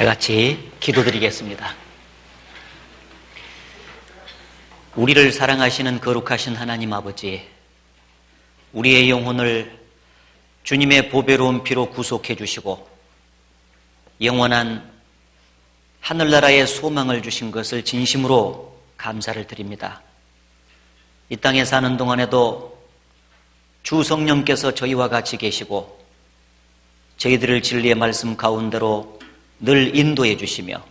다 같이 기도드리겠습니다. 우리를 사랑하시는 거룩하신 하나님 아버지, 우리의 영혼을 주님의 보배로운 피로 구속해 주시고 영원한 하늘나라의 소망을 주신 것을 진심으로 감사를 드립니다. 이 땅에 사는 동안에도 주 성령께서 저희와 같이 계시고 저희들을 진리의 말씀 가운데로 늘 인도해 주시며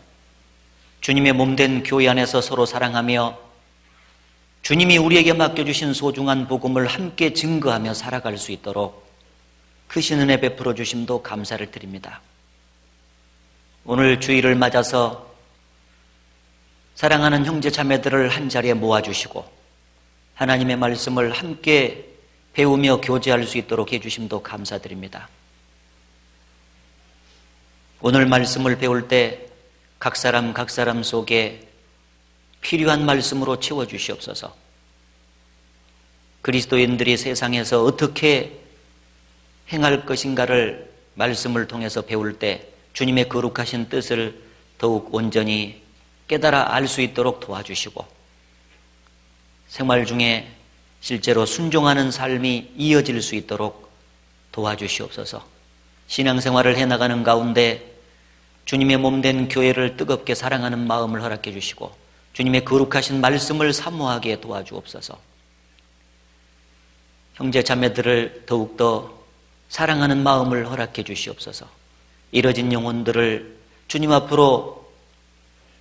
주님의 몸된 교회 안에서 서로 사랑하며 주님이 우리에게 맡겨주신 소중한 복음을 함께 증거하며 살아갈 수 있도록 크신 은혜 베풀어 주심도 감사를 드립니다. 오늘 주일을 맞아서 사랑하는 형제 자매들을 한자리에 모아주시고 하나님의 말씀을 함께 배우며 교제할 수 있도록 해주심도 감사드립니다. 오늘 말씀을 배울 때 각 사람 속에 필요한 말씀으로 채워주시옵소서. 그리스도인들이 세상에서 어떻게 행할 것인가를 말씀을 통해서 배울 때 주님의 거룩하신 뜻을 더욱 온전히 깨달아 알 수 있도록 도와주시고 생활 중에 실제로 순종하는 삶이 이어질 수 있도록 도와주시옵소서. 신앙생활을 해나가는 가운데 주님의 몸된 교회를 뜨겁게 사랑하는 마음을 허락해 주시고 주님의 거룩하신 말씀을 사모하게 도와주옵소서. 형제 자매들을 더욱더 사랑하는 마음을 허락해 주시옵소서. 잃어진 영혼들을 주님 앞으로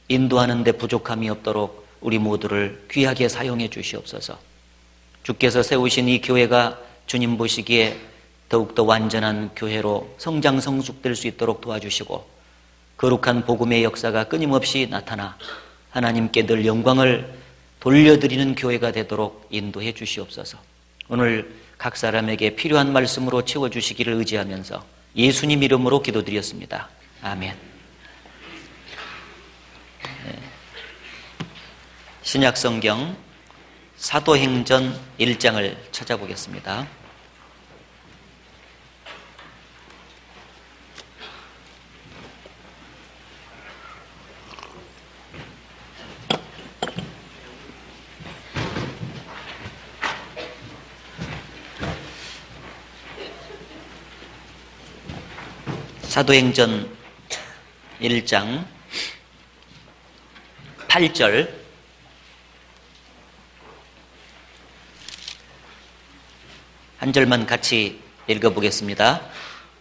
인도하는 데 부족함이 없도록 우리 모두를 귀하게 사용해 주시옵소서. 주께서 세우신 이 교회가 주님 보시기에 더욱더 완전한 교회로 성장 성숙될 수 있도록 도와주시고 거룩한 복음의 역사가 끊임없이 나타나 하나님께 늘 영광을 돌려드리는 교회가 되도록 인도해 주시옵소서. 오늘 각 사람에게 필요한 말씀으로 채워주시기를 의지하면서 예수님 이름으로 기도드렸습니다. 아멘. 신약성경 사도행전 1장을 찾아보겠습니다. 사도행전 1장 8절 한 절만 같이 읽어보겠습니다.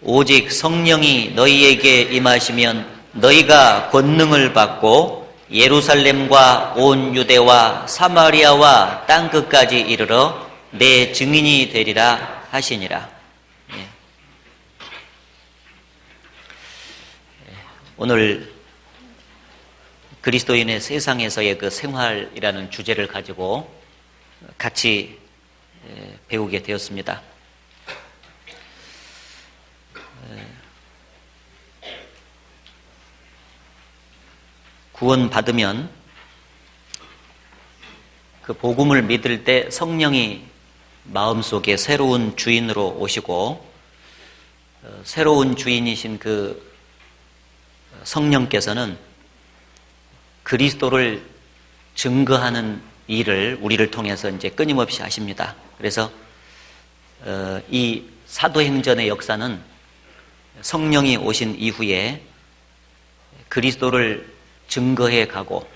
오직 성령이 너희에게 임하시면 너희가 권능을 받고 예루살렘과 온 유대와 사마리아와 땅끝까지 이르러 내 증인이 되리라 하시니라. 오늘 그리스도인의 세상에서의 그 생활이라는 주제를 가지고 같이 배우게 되었습니다. 구원받으면 그 복음을 믿을 때 성령이 마음속에 새로운 주인으로 오시고 새로운 주인이신 그 성령께서는 그리스도를 증거하는 일을 우리를 통해서 이제 끊임없이 하십니다. 그래서 이 사도행전의 역사는 성령이 오신 이후에 그리스도를 증거해 가고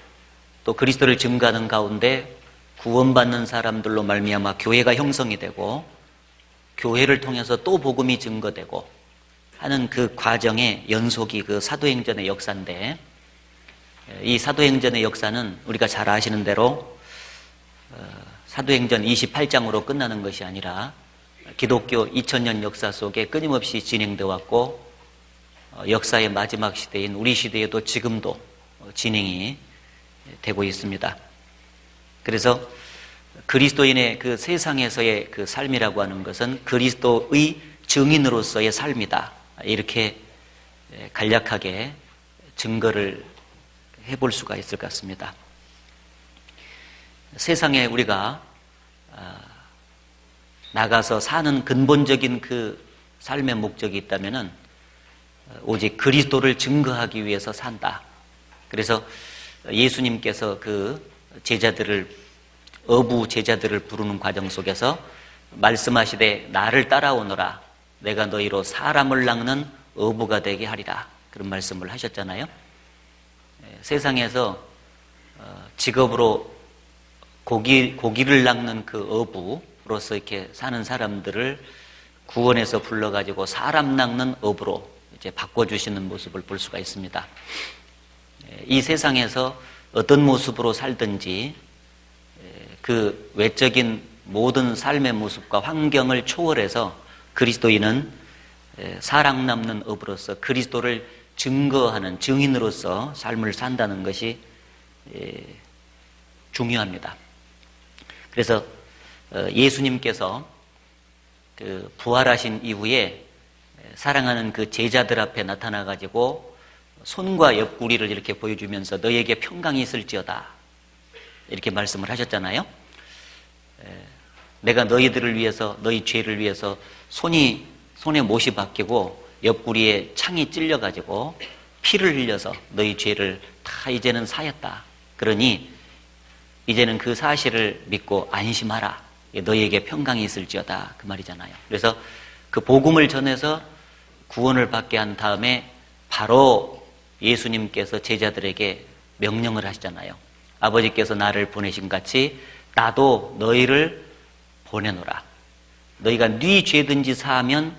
또 그리스도를 증거하는 가운데 구원받는 사람들로 말미암아 교회가 형성이 되고 교회를 통해서 또 복음이 증거되고 하는 그 과정의 연속이 그 사도행전의 역사인데 이 사도행전의 역사는 우리가 잘 아시는 대로 사도행전 28장으로 끝나는 것이 아니라 기독교 2000년 역사 속에 끊임없이 진행되어 왔고 역사의 마지막 시대인 우리 시대에도 지금도 진행이 되고 있습니다. 그래서 그리스도인의 그 세상에서의 그 삶이라고 하는 것은 그리스도의 증인으로서의 삶이다. 이렇게 간략하게 증거를 해볼 수가 있을 것 같습니다. 세상에 우리가 나가서 사는 근본적인 그 삶의 목적이 있다면은 오직 그리스도를 증거하기 위해서 산다. 그래서 예수님께서 그 어부 제자들을 부르는 과정 속에서 말씀하시되 나를 따라오너라. 내가 너희로 사람을 낚는 어부가 되게 하리라. 그런 말씀을 하셨잖아요. 세상에서 직업으로 고기를 낚는 그 어부로서 이렇게 사는 사람들을 구원해서 불러가지고 사람 낚는 어부로 이제 바꿔주시는 모습을 볼 수가 있습니다. 이 세상에서 어떤 모습으로 살든지 그 외적인 모든 삶의 모습과 환경을 초월해서 그리스도인은 사랑 남는 어부로서 그리스도를 증거하는 증인으로서 삶을 산다는 것이 중요합니다. 그래서 예수님께서 그 부활하신 이후에 사랑하는 그 제자들 앞에 나타나 가지고 손과 옆구리를 이렇게 보여주면서 너희에게 평강이 있을지어다 이렇게 말씀을 하셨잖아요. 내가 너희들을 위해서 너희 죄를 위해서 손에 못이 박히고 옆구리에 창이 찔려 가지고 피를 흘려서 너희 죄를 다 이제는 사했다. 그러니 이제는 그 사실을 믿고 안심하라. 너희에게 평강이 있을지어다 그 말이잖아요. 그래서 그 복음을 전해서 구원을 받게 한 다음에 바로 예수님께서 제자들에게 명령을 하시잖아요. 아버지께서 나를 보내신 같이 나도 너희를 보내노라. 너희가 네 죄든지 사하면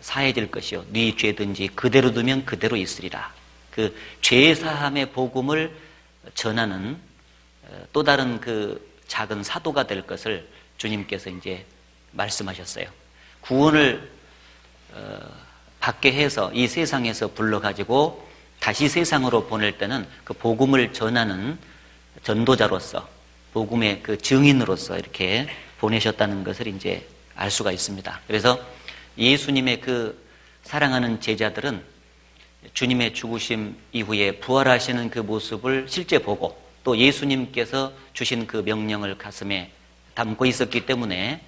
사해질 것이요 네 죄든지 그대로 두면 그대로 있으리라. 그 죄 사함의 복음을 전하는 또 다른 그 작은 사도가 될 것을 주님께서 이제 말씀하셨어요. 구원을 받게 해서 이 세상에서 불러가지고 다시 세상으로 보낼 때는 그 복음을 전하는 전도자로서 복음의 그 증인으로서 이렇게 보내셨다는 것을 이제 알 수가 있습니다. 그래서 예수님의 그 사랑하는 제자들은 주님의 죽으심 이후에 부활하시는 그 모습을 실제 보고 또 예수님께서 주신 그 명령을 가슴에 담고 있었기 때문에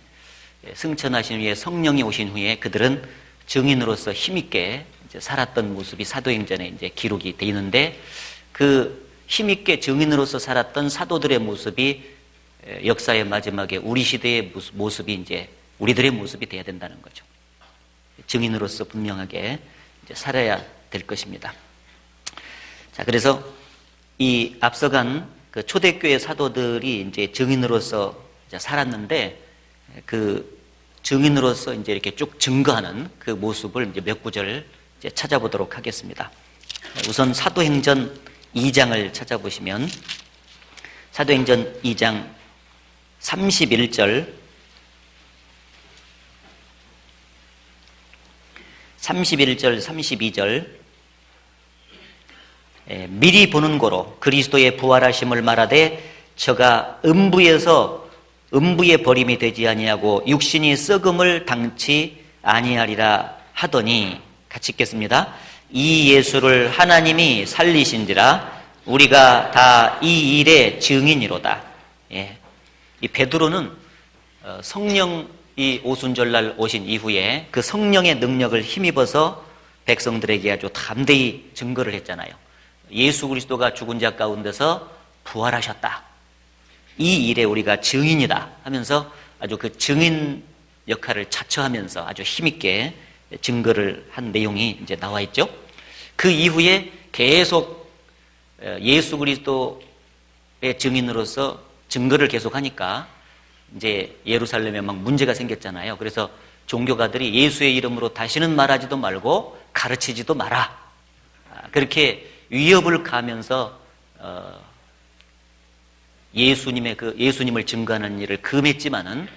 승천하신 후에 성령이 오신 후에 그들은 증인으로서 힘있게 이제 살았던 모습이 사도행전에 이제 기록이 되어 있는데 그 힘있게 증인으로서 살았던 사도들의 모습이 역사의 마지막에 우리 시대의 모습이 이제 우리들의 모습이 돼야 된다는 거죠. 증인으로서 분명하게 이제 살아야 될 것입니다. 자, 그래서 이 앞서간 그 초대교회 사도들이 이제 증인으로서 이제 살았는데 그 증인으로서 이제 이렇게 쭉 증거하는 그 모습을 이제 몇 구절 이제 찾아보도록 하겠습니다. 우선 사도행전 2장을 찾아보시면 사도행전 2장 31절 32절 미리 보는 고로 그리스도의 부활하심을 말하되 저가 음부에 버림이 되지 아니하고 육신이 썩음을 당치 아니하리라 하더니 같이 읽겠습니다. 이 예수를 하나님이 살리신지라 우리가 다 이 일의 증인이로다. 이 베드로는 성령이 오순절날 오신 이후에 그 성령의 능력을 힘입어서 백성들에게 아주 담대히 증거를 했잖아요. 예수 그리스도가 죽은 자 가운데서 부활하셨다. 이 일에 우리가 증인이다 하면서 아주 그 증인 역할을 자처하면서 아주 힘있게 증거를 한 내용이 이제 나와 있죠. 그 이후에 계속 예수 그리스도의 증인으로서 증거를 계속하니까 이제 예루살렘에 막 문제가 생겼잖아요. 그래서 종교가들이 예수의 이름으로 다시는 말하지도 말고 가르치지도 마라. 그렇게 위협을 가하면서 예수님을 증거하는 일을 금했지만은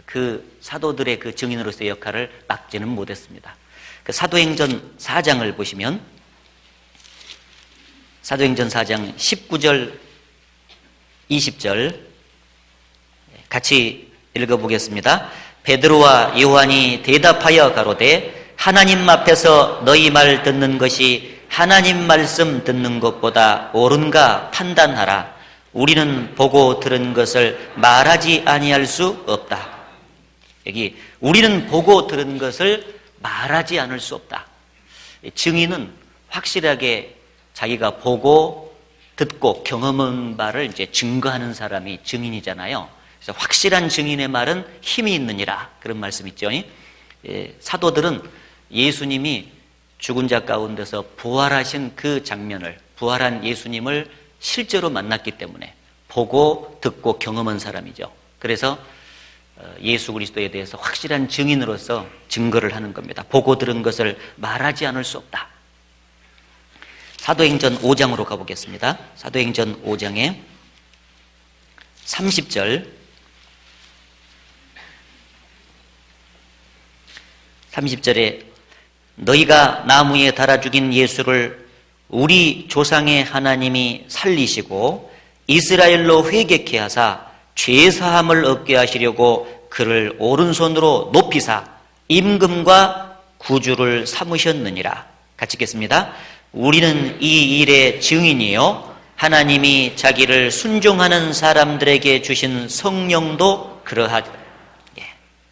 그 사도들의 그 증인으로서의 역할을 막지는 못했습니다. 그 사도행전 4장을 보시면 사도행전 4장 19절 20절 같이 읽어보겠습니다. 베드로와 요한이 대답하여 가로되 하나님 앞에서 너희 말 듣는 것이 하나님 말씀 듣는 것보다 옳은가 판단하라. 우리는 보고 들은 것을 말하지 아니할 수 없다. 여기 우리는 보고 들은 것을 말하지 않을 수 없다. 증인은 확실하게 자기가 보고 듣고 경험한 바를 이제 증거하는 사람이 증인이잖아요. 그래서 확실한 증인의 말은 힘이 있느니라, 그런 말씀 있죠. 사도들은 예수님이 죽은 자 가운데서 부활하신 그 장면을, 부활한 예수님을 실제로 만났기 때문에 보고 듣고 경험한 사람이죠. 그래서 예수 그리스도에 대해서 확실한 증인으로서 증거를 하는 겁니다. 보고 들은 것을 말하지 않을 수 없다. 사도행전 5장으로 가보겠습니다. 사도행전 5장에 30절, 30절에 너희가 나무에 달아 죽인 예수를 우리 조상의 하나님이 살리시고 이스라엘로 회개케 하사 죄사함을 얻게 하시려고 그를 오른손으로 높이사 임금과 구주를 삼으셨느니라. 같이 읽겠습니다. 우리는 이 일의 증인이요 하나님이 자기를 순종하는 사람들에게 주신 성령도 그러하다.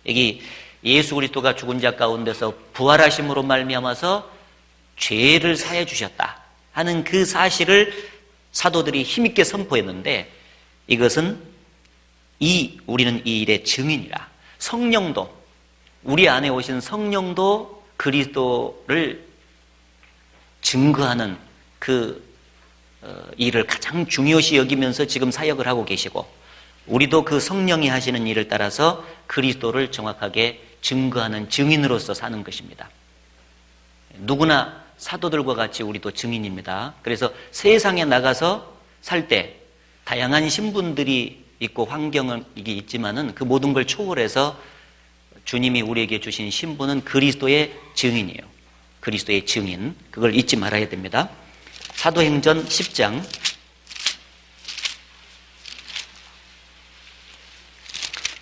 여기 예수 그리스도가 죽은 자 가운데서 부활하심으로 말미암아서 죄를 사해 주셨다 하는 그 사실을 사도들이 힘있게 선포했는데, 이것은 우리는 이 일의 증인이라. 성령도, 우리 안에 오신 성령도 그리스도를 증거하는 그 일을 가장 중요시 여기면서 지금 사역을 하고 계시고, 우리도 그 성령이 하시는 일을 따라서 그리스도를 정확하게 증거하는 증인으로서 사는 것입니다. 누구나 사도들과 같이 우리도 증인입니다. 그래서 세상에 나가서 살 때 다양한 신분들이 있고 환경이 있지만은 그 모든 걸 초월해서 주님이 우리에게 주신 신분은 그리스도의 증인이에요. 그리스도의 증인. 그걸 잊지 말아야 됩니다. 사도행전 10장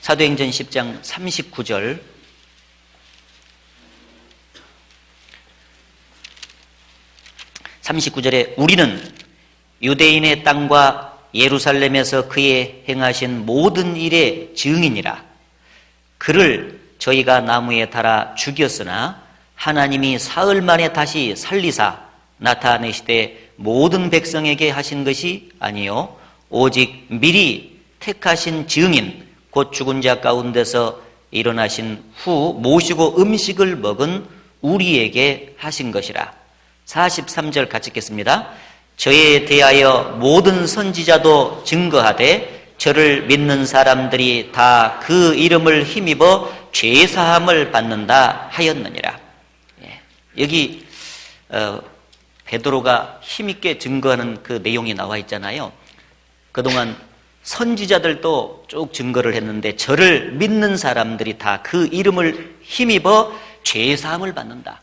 사도행전 10장 39절, 우리는 유대인의 땅과 예루살렘에서 그의 행하신 모든 일의 증인이라. 그를 저희가 나무에 달아 죽였으나 하나님이 사흘 만에 다시 살리사 나타내시되 모든 백성에게 하신 것이 아니요 오직 미리 택하신 증인 곧 죽은 자 가운데서 일어나신 후 모시고 음식을 먹은 우리에게 하신 것이라. 43절 같이 읽겠습니다. 저에 대하여 모든 선지자도 증거하되 저를 믿는 사람들이 다 그 이름을 힘입어 죄사함을 받는다 하였느니라. 여기 베드로가 힘있게 증거하는 그 내용이 나와 있잖아요. 그동안 선지자들도 쭉 증거를 했는데 저를 믿는 사람들이 다 그 이름을 힘입어 죄사함을 받는다.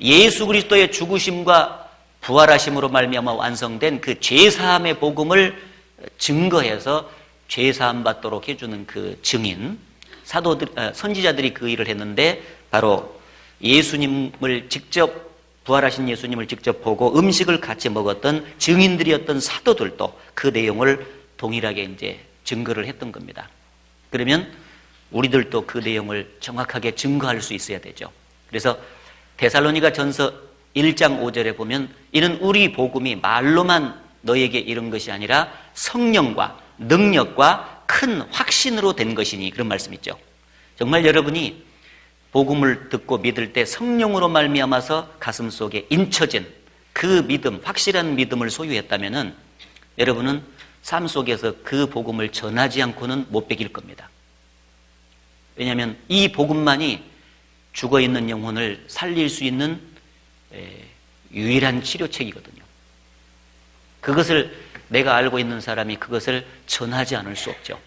예수 그리스도의 죽으심과 부활하심으로 말미암아 완성된 그 죄사함의 복음을 증거해서 죄사함 받도록 해주는 그 증인, 선지자들이 그 일을 했는데 바로 예수님을 직접, 부활하신 예수님을 직접 보고 음식을 같이 먹었던 증인들이었던 사도들도 그 내용을 동일하게 이제 증거를 했던 겁니다. 그러면 우리들도 그 내용을 정확하게 증거할 수 있어야 되죠. 그래서 데살로니가 전서 1장 5절에 보면 이는 우리 복음이 말로만 너에게 이른 것이 아니라 성령과 능력과 큰 확신으로 된 것이니, 그런 말씀 있죠. 정말 여러분이 복음을 듣고 믿을 때 성령으로 말미암아서 가슴속에 인쳐진 그 믿음, 확실한 믿음을 소유했다면은 여러분은 삶 속에서 그 복음을 전하지 않고는 못 베길 겁니다. 왜냐하면 이 복음만이 죽어있는 영혼을 살릴 수 있는 유일한 치료책이거든요. 그것을 내가 알고 있는 사람이 그것을 전하지 않을 수 없죠.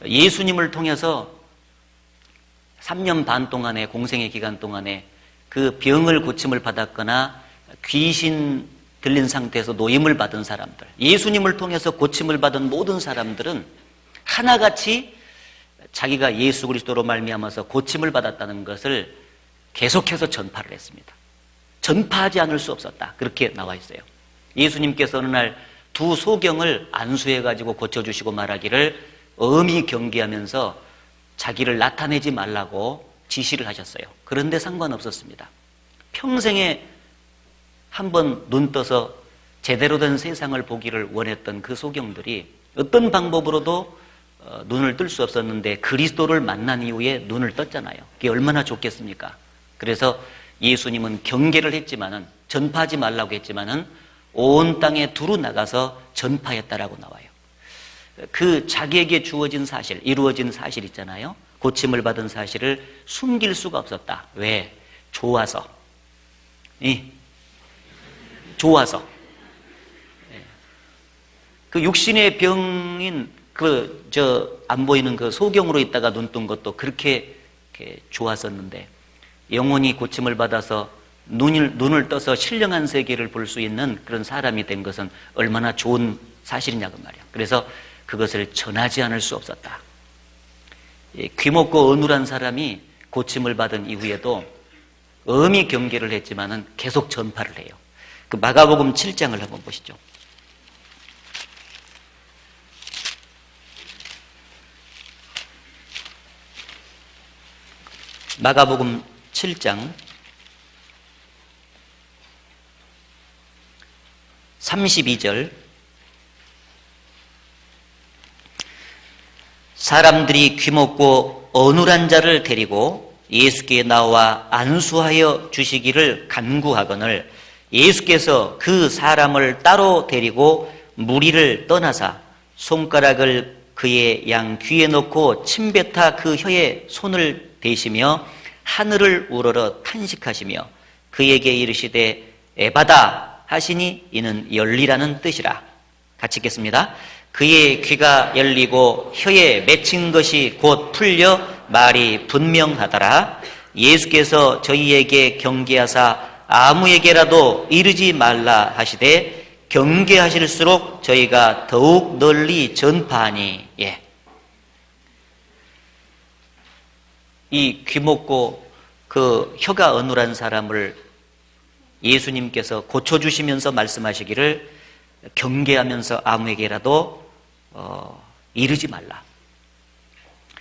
예수님을 통해서 3년 반 동안의 공생의 기간 동안에 그 병을 고침을 받았거나 귀신 들린 상태에서 노임을 받은 사람들, 예수님을 통해서 고침을 받은 모든 사람들은 하나같이 자기가 예수 그리스도로 말미암아서 고침을 받았다는 것을 계속해서 전파를 했습니다. 전파하지 않을 수 없었다. 그렇게 나와 있어요. 예수님께서 어느 날 두 소경을 안수해가지고 고쳐주시고 말하기를 엄히 경계하면서 자기를 나타내지 말라고 지시를 하셨어요. 그런데 상관없었습니다. 평생에 한번 눈 떠서 제대로 된 세상을 보기를 원했던 그 소경들이 어떤 방법으로도 눈을 뜰 수 없었는데 그리스도를 만난 이후에 눈을 떴잖아요. 그게 얼마나 좋겠습니까? 그래서 예수님은 경계를 했지만은, 전파하지 말라고 했지만은 온 땅에 두루 나가서 전파했다라고 나와요. 그 자기에게 주어진 사실, 이루어진 사실 있잖아요. 고침을 받은 사실을 숨길 수가 없었다. 왜? 좋아서. 좋아서. 그 육신의 병인 안 보이는 그 소경으로 있다가 눈 뜬 것도 그렇게 좋았었는데, 영혼이 고침을 받아서 눈을 떠서 신령한 세계를 볼 수 있는 그런 사람이 된 것은 얼마나 좋은 사실이냐고 말이야. 그래서 그것을 전하지 않을 수 없었다. 귀먹고 어눌한 사람이 고침을 받은 이후에도 엄히 경계를 했지만은 계속 전파를 해요. 그 마가복음 7장을 한번 보시죠. 마가복음 7장 32절. 사람들이 귀먹고 어눌한 자를 데리고 예수께 나와 안수하여 주시기를 간구하거늘 예수께서 그 사람을 따로 데리고 무리를 떠나사 손가락을 그의 양 귀에 넣고 침뱉어 그 혀에 손을 대시며 하늘을 우러러 탄식하시며 그에게 이르시되 에바다 하시니 이는 열리라는 뜻이라. 같이 읽겠습니다. 그의 귀가 열리고 혀에 맺힌 것이 곧 풀려 말이 분명하더라. 예수께서 저희에게 경계하사 아무에게라도 이르지 말라 하시되 경계하실수록 저희가 더욱 널리 전파하니. 이 귀먹고 그 혀가 어눌한 사람을 예수님께서 고쳐주시면서 말씀하시기를 경계하면서 아무에게라도 이르지 말라.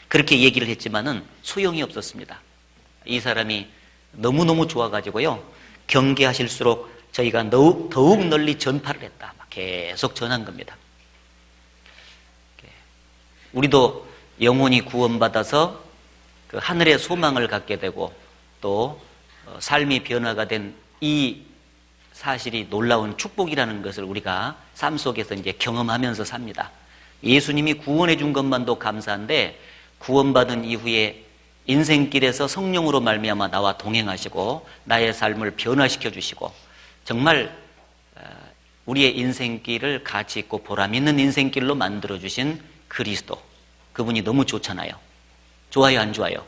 그렇게 얘기를 했지만은 소용이 없었습니다. 이 사람이 너무너무 좋아가지고요, 경계하실수록 저희가 더욱 널리 전파를 했다. 계속 전한 겁니다. 우리도 영혼이 구원받아서 그 하늘의 소망을 갖게 되고 또 삶이 변화가 된 이 사실이 놀라운 축복이라는 것을 우리가 삶 속에서 이제 경험하면서 삽니다. 예수님이 구원해 준 것만도 감사한데 구원받은 이후에 인생길에서 성령으로 말미암아 나와 동행하시고 나의 삶을 변화시켜 주시고 정말 우리의 인생길을 가치 있고 보람 있는 인생길로 만들어 주신 그리스도, 그분이 너무 좋잖아요. 좋아요, 안 좋아요?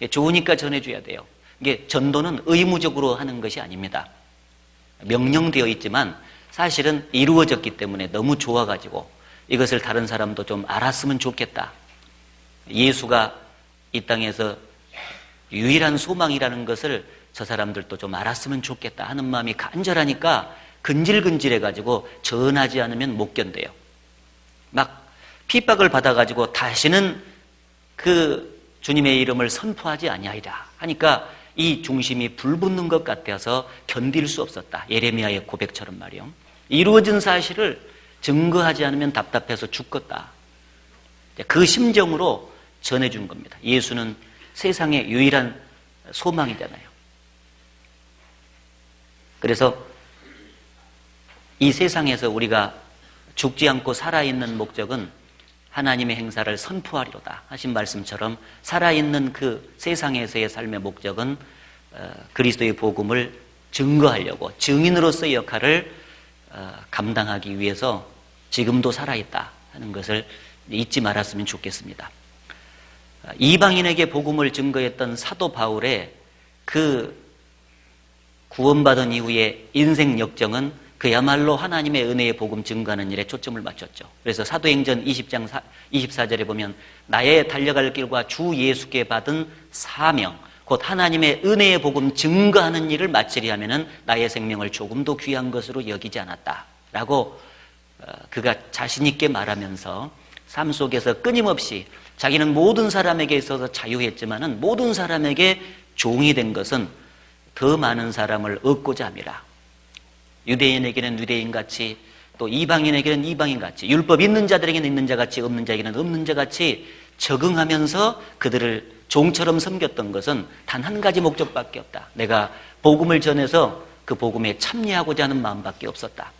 좋으니까 전해줘야 돼요. 이게 전도는 의무적으로 하는 것이 아닙니다. 명령되어 있지만 사실은 이루어졌기 때문에 너무 좋아가지고 이것을 다른 사람도 좀 알았으면 좋겠다. 예수가 이 땅에서 유일한 소망이라는 것을 저 사람들도 좀 알았으면 좋겠다 하는 마음이 간절하니까 근질근질해가지고 전하지 않으면 못 견뎌요. 막 핍박을 받아가지고 다시는 그 주님의 이름을 선포하지 아니하리라 하니까 이 중심이 불붙는 것 같아서 견딜 수 없었다. 예레미야의 고백처럼 말이요. 이루어진 사실을 증거하지 않으면 답답해서 죽겠다. 그 심정으로 전해준 겁니다. 예수는 세상의 유일한 소망이잖아요. 그래서 이 세상에서 우리가 죽지 않고 살아있는 목적은 하나님의 행사를 선포하리로다 하신 말씀처럼 살아있는 그 세상에서의 삶의 목적은 그리스도의 복음을 증거하려고 증인으로서의 역할을 감당하기 위해서 지금도 살아있다 하는 것을 잊지 말았으면 좋겠습니다. 이방인에게 복음을 증거했던 사도 바울의 그 구원받은 이후의 인생 역정은 그야말로 하나님의 은혜의 복음 증거하는 일에 초점을 맞췄죠. 그래서 사도행전 20장 24절에 보면 나의 달려갈 길과 주 예수께 받은 사명, 곧 하나님의 은혜의 복음 증거하는 일을 마치려 하면은 나의 생명을 조금도 귀한 것으로 여기지 않았다 라고 그가 자신 있게 말하면서 삶 속에서 끊임없이 자기는 모든 사람에게 있어서 자유했지만은 모든 사람에게 종이 된 것은 더 많은 사람을 얻고자 함이라. 유대인에게는 유대인같이, 또 이방인에게는 이방인같이, 율법 있는 자들에게는 있는 자같이, 없는 자에게는 없는 자같이 적응하면서 그들을 종처럼 섬겼던 것은 단 한 가지 목적밖에 없다. 내가 복음을 전해서 그 복음에 참여하고자 하는 마음밖에 없었다.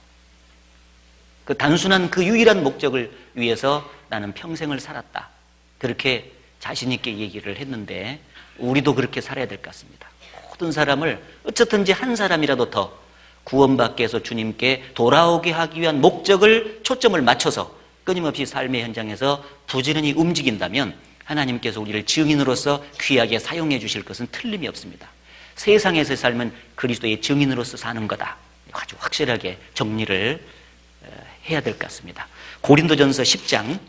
그 단순한 그 유일한 목적을 위해서 나는 평생을 살았다. 그렇게 자신 있게 얘기를 했는데, 우리도 그렇게 살아야 될 것 같습니다. 모든 사람을 어쨌든지 한 사람이라도 더 구원받게 해서 주님께 돌아오게 하기 위한 목적을, 초점을 맞춰서 끊임없이 삶의 현장에서 부지런히 움직인다면 하나님께서 우리를 증인으로서 귀하게 사용해 주실 것은 틀림이 없습니다. 세상에서의 삶은 그리스도의 증인으로서 사는 거다. 아주 확실하게 정리를 해야 될 것 같습니다. 고린도전서 10장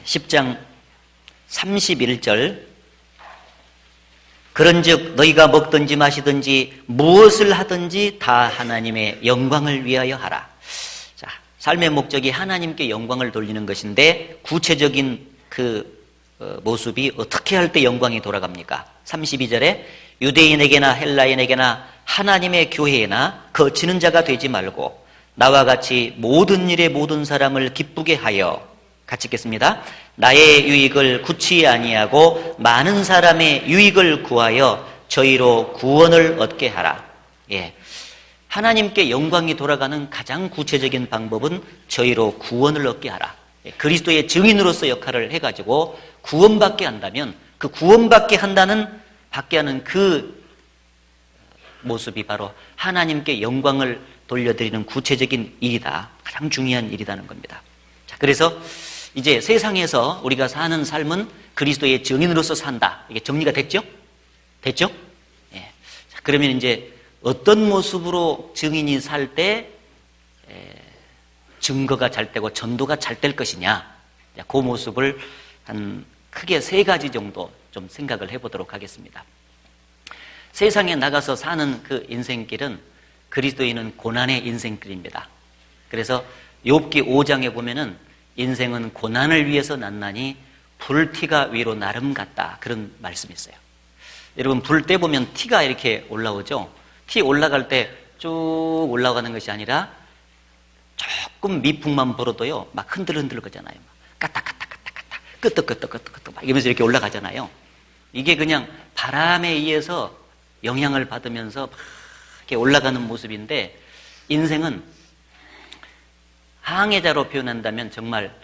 10장 31절, 그런즉 너희가 먹든지 마시든지 무엇을 하든지 다 하나님의 영광을 위하여 하라. 자, 삶의 목적이 하나님께 영광을 돌리는 것인데, 구체적인 그 모습이 어떻게 할 때 영광이 돌아갑니까? 32절에 유대인에게나 헬라인에게나 하나님의 교회에나 거치는 자가 되지 말고 나와 같이 모든 일에 모든 사람을 기쁘게 하여, 같이 읽겠습니다. 나의 유익을 구치 아니하고 많은 사람의 유익을 구하여 저희로 구원을 얻게 하라. 예, 하나님께 영광이 돌아가는 가장 구체적인 방법은 저희로 구원을 얻게 하라. 예, 그리스도의 증인으로서 역할을 해가지고 구원받게 한다면, 그 구원받게 받게 하는 그 모습이 바로 하나님께 영광을 돌려드리는 구체적인 일이다. 가장 중요한 일이라는 겁니다. 자, 그래서 이제 세상에서 우리가 사는 삶은 그리스도의 증인으로서 산다. 이게 정리가 됐죠? 됐죠? 예. 자, 그러면 이제 어떤 모습으로 증인이 살 때 증거가 잘 되고 전도가 잘 될 것이냐, 그 모습을 한 크게 3가지 정도 좀 생각을 해보도록 하겠습니다. 세상에 나가서 사는 그 인생길은, 그리스도인은 고난의 인생길입니다. 그래서 욥기 5장에 보면은 인생은 고난을 위해서 났나니 불티가 위로 나름 같다, 그런 말씀이 있어요. 여러분, 불 때 보면 티가 이렇게 올라오죠. 티 올라갈 때 쭉 올라가는 것이 아니라 조금 미풍만 불어도요 막 흔들흔들 거잖아요. 까딱까딱까딱까딱 끄떡끄떡끄떡끄떡 막 이러면서 이렇게 올라가잖아요. 이게 그냥 바람에 의해서 영향을 받으면서 막 이렇게 올라가는 모습인데, 인생은 항해자로 표현한다면 정말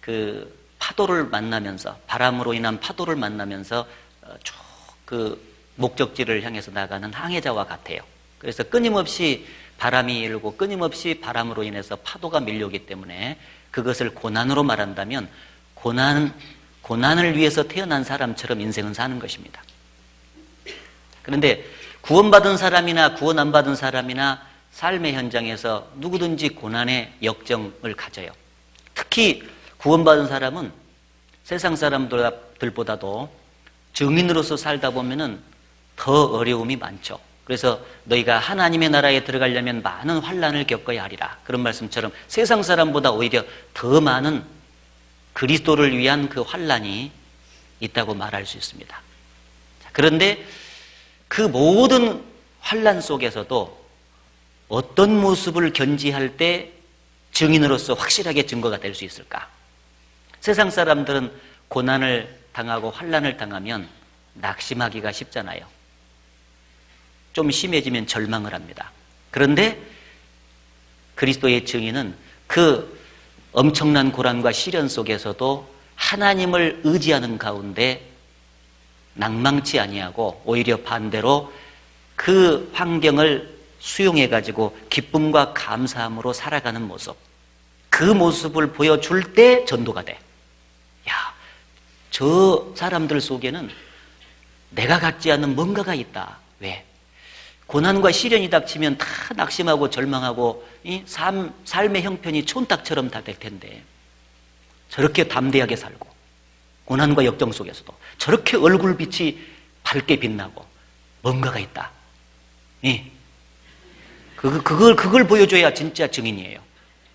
그 파도를 만나면서, 바람으로 인한 파도를 만나면서 쭉 그 목적지를 향해서 나가는 항해자와 같아요. 그래서 끊임없이 바람이 일고 끊임없이 바람으로 인해서 파도가 밀려오기 때문에 그것을 고난으로 말한다면 고난을 위해서 태어난 사람처럼 인생은 사는 것입니다. 그런데 구원받은 사람이나 구원 안 받은 사람이나 삶의 현장에서 누구든지 고난의 역정을 가져요. 특히 구원받은 사람은 세상 사람들보다도 증인으로서 살다 보면은 더 어려움이 많죠. 그래서 너희가 하나님의 나라에 들어가려면 많은 환난을 겪어야 하리라, 그런 말씀처럼 세상 사람보다 오히려 더 많은 그리스도를 위한 그 환난이 있다고 말할 수 있습니다. 그런데 그 모든 환난 속에서도 어떤 모습을 견지할 때 증인으로서 확실하게 증거가 될 수 있을까? 세상 사람들은 고난을 당하고 환난을 당하면 낙심하기가 쉽잖아요. 좀 심해지면 절망을 합니다. 그런데 그리스도의 증인은 그 엄청난 고난과 시련 속에서도 하나님을 의지하는 가운데 낭망치 아니하고 오히려 반대로 그 환경을 수용해가지고 기쁨과 감사함으로 살아가는 모습, 그 모습을 보여줄 때 전도가 돼. 야, 저 사람들 속에는 내가 갖지 않는 뭔가가 있다. 왜? 고난과 시련이 닥치면 다 낙심하고 절망하고 이 삶의 형편이 촌딱처럼 다 될 텐데 저렇게 담대하게 살고 고난과 역정 속에서도 저렇게 얼굴빛이 밝게 빛나고 뭔가가 있다. 예. 그걸 보여줘야 진짜 증인이에요.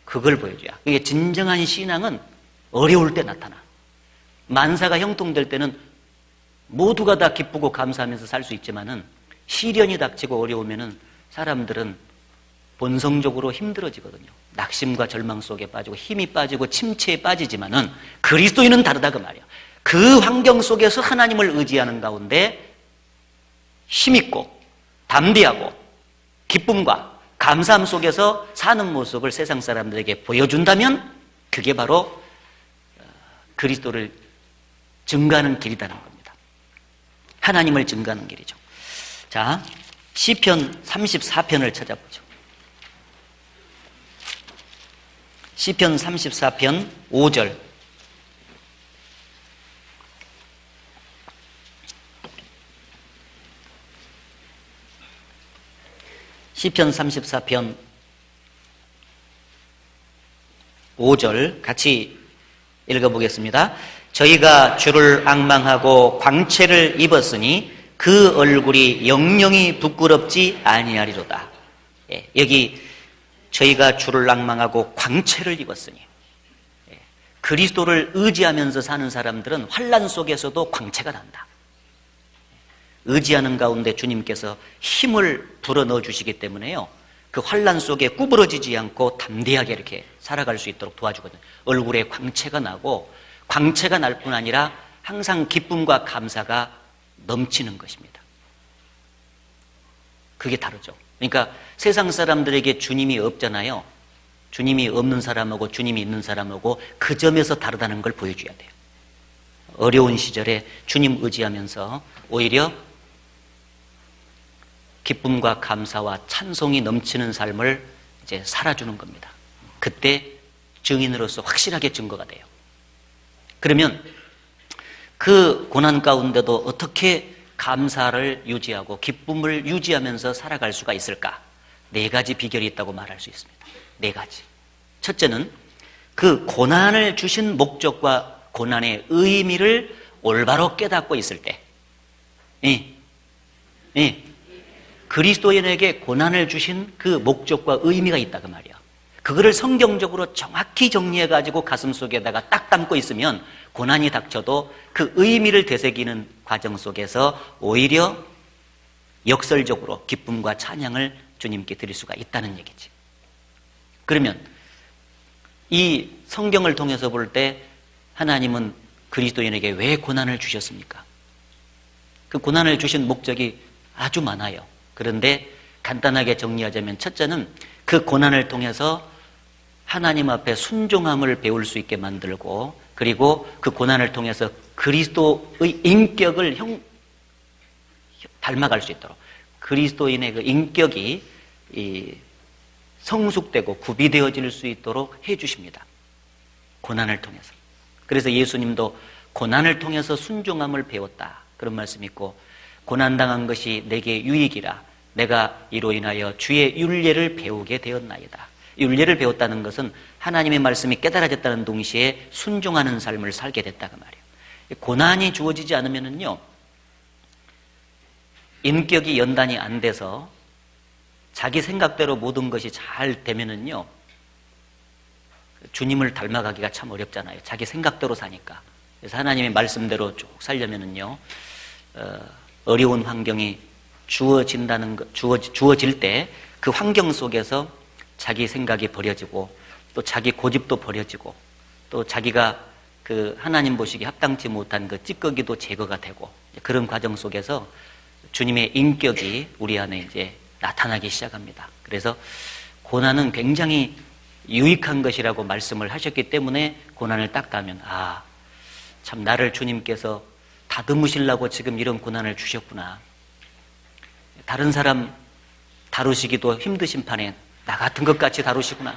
그걸 보여줘야. 그게 진정한 신앙은 어려울 때 나타나. 만사가 형통될 때는 모두가 다 기쁘고 감사하면서 살 수 있지만은 시련이 닥치고 어려우면은 사람들은 본성적으로 힘들어지거든요. 낙심과 절망 속에 빠지고 힘이 빠지고 침체에 빠지지만은 그리스도인은 다르다 그 말이야. 그 환경 속에서 하나님을 의지하는 가운데 힘있고 담대하고 기쁨과 감사함 속에서 사는 모습을 세상 사람들에게 보여준다면 그게 바로 그리스도를 증거하는 길이라는 겁니다. 하나님을 증거하는 길이죠. 자, 시편 34편을 찾아보죠. 시편 34편 5절. 시편 34편 5절 같이 읽어보겠습니다. 저희가 주를 앙망하고 광채를 입었으니 그 얼굴이 영영이 부끄럽지 아니하리로다. 예, 여기 저희가 주를 앙망하고 광채를 입었으니, 예, 그리스도를 의지하면서 사는 사람들은 환난 속에서도 광채가 난다. 의지하는 가운데 주님께서 힘을 불어넣어 주시기 때문에요, 그 환난 속에 구부러지지 않고 담대하게 이렇게 살아갈 수 있도록 도와주거든요. 얼굴에 광채가 나고, 광채가 날 뿐 아니라 항상 기쁨과 감사가 넘치는 것입니다. 그게 다르죠. 그러니까 세상 사람들에게 주님이 없잖아요. 주님이 없는 사람하고 주님이 있는 사람하고 그 점에서 다르다는 걸 보여줘야 돼요. 어려운 시절에 주님 의지하면서 오히려 기쁨과 감사와 찬송이 넘치는 삶을 이제 살아주는 겁니다. 그때 증인으로서 확실하게 증거가 돼요. 그러면 그 고난 가운데도 어떻게 감사를 유지하고 기쁨을 유지하면서 살아갈 수가 있을까? 4가지 비결이 있다고 말할 수 있습니다. 4가지. 첫째는 그 고난을 주신 목적과 고난의 의미를 올바로 깨닫고 있을 때, 그리스도인에게 고난을 주신 그 목적과 의미가 있다 그 말이야. 그거를 성경적으로 정확히 정리해가지고 가슴 속에다가 딱 담고 있으면 고난이 닥쳐도 그 의미를 되새기는 과정 속에서 오히려 역설적으로 기쁨과 찬양을 주님께 드릴 수가 있다는 얘기지. 그러면 이 성경을 통해서 볼 때 하나님은 그리스도인에게 왜 고난을 주셨습니까? 그 고난을 주신 목적이 아주 많아요. 그런데 간단하게 정리하자면 첫째는 그 고난을 통해서 하나님 앞에 순종함을 배울 수 있게 만들고, 그리고 그 고난을 통해서 그리스도의 인격을 닮아갈 수 있도록, 그리스도인의 그 인격이 성숙되고 구비되어질 수 있도록 해주십니다. 고난을 통해서. 그래서 예수님도 고난을 통해서 순종함을 배웠다, 그런 말씀이 있고, 고난당한 것이 내게 유익이라 내가 이로 인하여 주의 율례를 배우게 되었나이다. 율례를 배웠다는 것은 하나님의 말씀이 깨달아졌다는 동시에 순종하는 삶을 살게 됐다고 말이에요. 고난이 주어지지 않으면은요, 인격이 연단이 안 돼서 자기 생각대로 모든 것이 잘 되면은요, 주님을 닮아가기가 참 어렵잖아요. 자기 생각대로 사니까. 그래서 하나님의 말씀대로 쭉 살려면은요, 어려운 환경이 주어질 때 그 환경 속에서 자기 생각이 버려지고, 또 자기 고집도 버려지고, 또 자기가 그 하나님 보시기에 합당치 못한 그 찌꺼기도 제거가 되고, 그런 과정 속에서 주님의 인격이 우리 안에 이제 나타나기 시작합니다. 그래서 고난은 굉장히 유익한 것이라고 말씀을 하셨기 때문에 고난을 딱 따면, 아, 참 나를 주님께서 다듬으시려고 지금 이런 고난을 주셨구나. 다른 사람 다루시기도 힘드신 판에 나 같은 것 같이 다루시구나.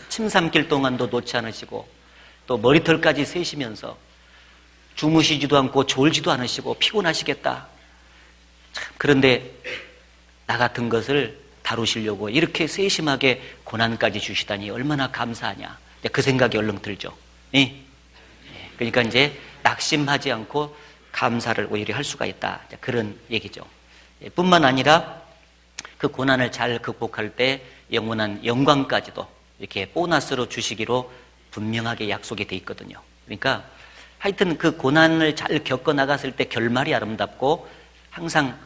침 삼킬 동안도 놓지 않으시고, 또 머리털까지 세시면서 주무시지도 않고 졸지도 않으시고 피곤하시겠다. 그런데 나 같은 것을 다루시려고 이렇게 세심하게 고난까지 주시다니 얼마나 감사하냐. 그 생각이 얼른 들죠. 그러니까 이제 낙심하지 않고 감사를 오히려 할 수가 있다, 그런 얘기죠. 뿐만 아니라 그 고난을 잘 극복할 때 영원한 영광까지도 이렇게 보너스로 주시기로 분명하게 약속이 돼 있거든요. 그러니까 하여튼 그 고난을 잘 겪어 나갔을 때 결말이 아름답고 항상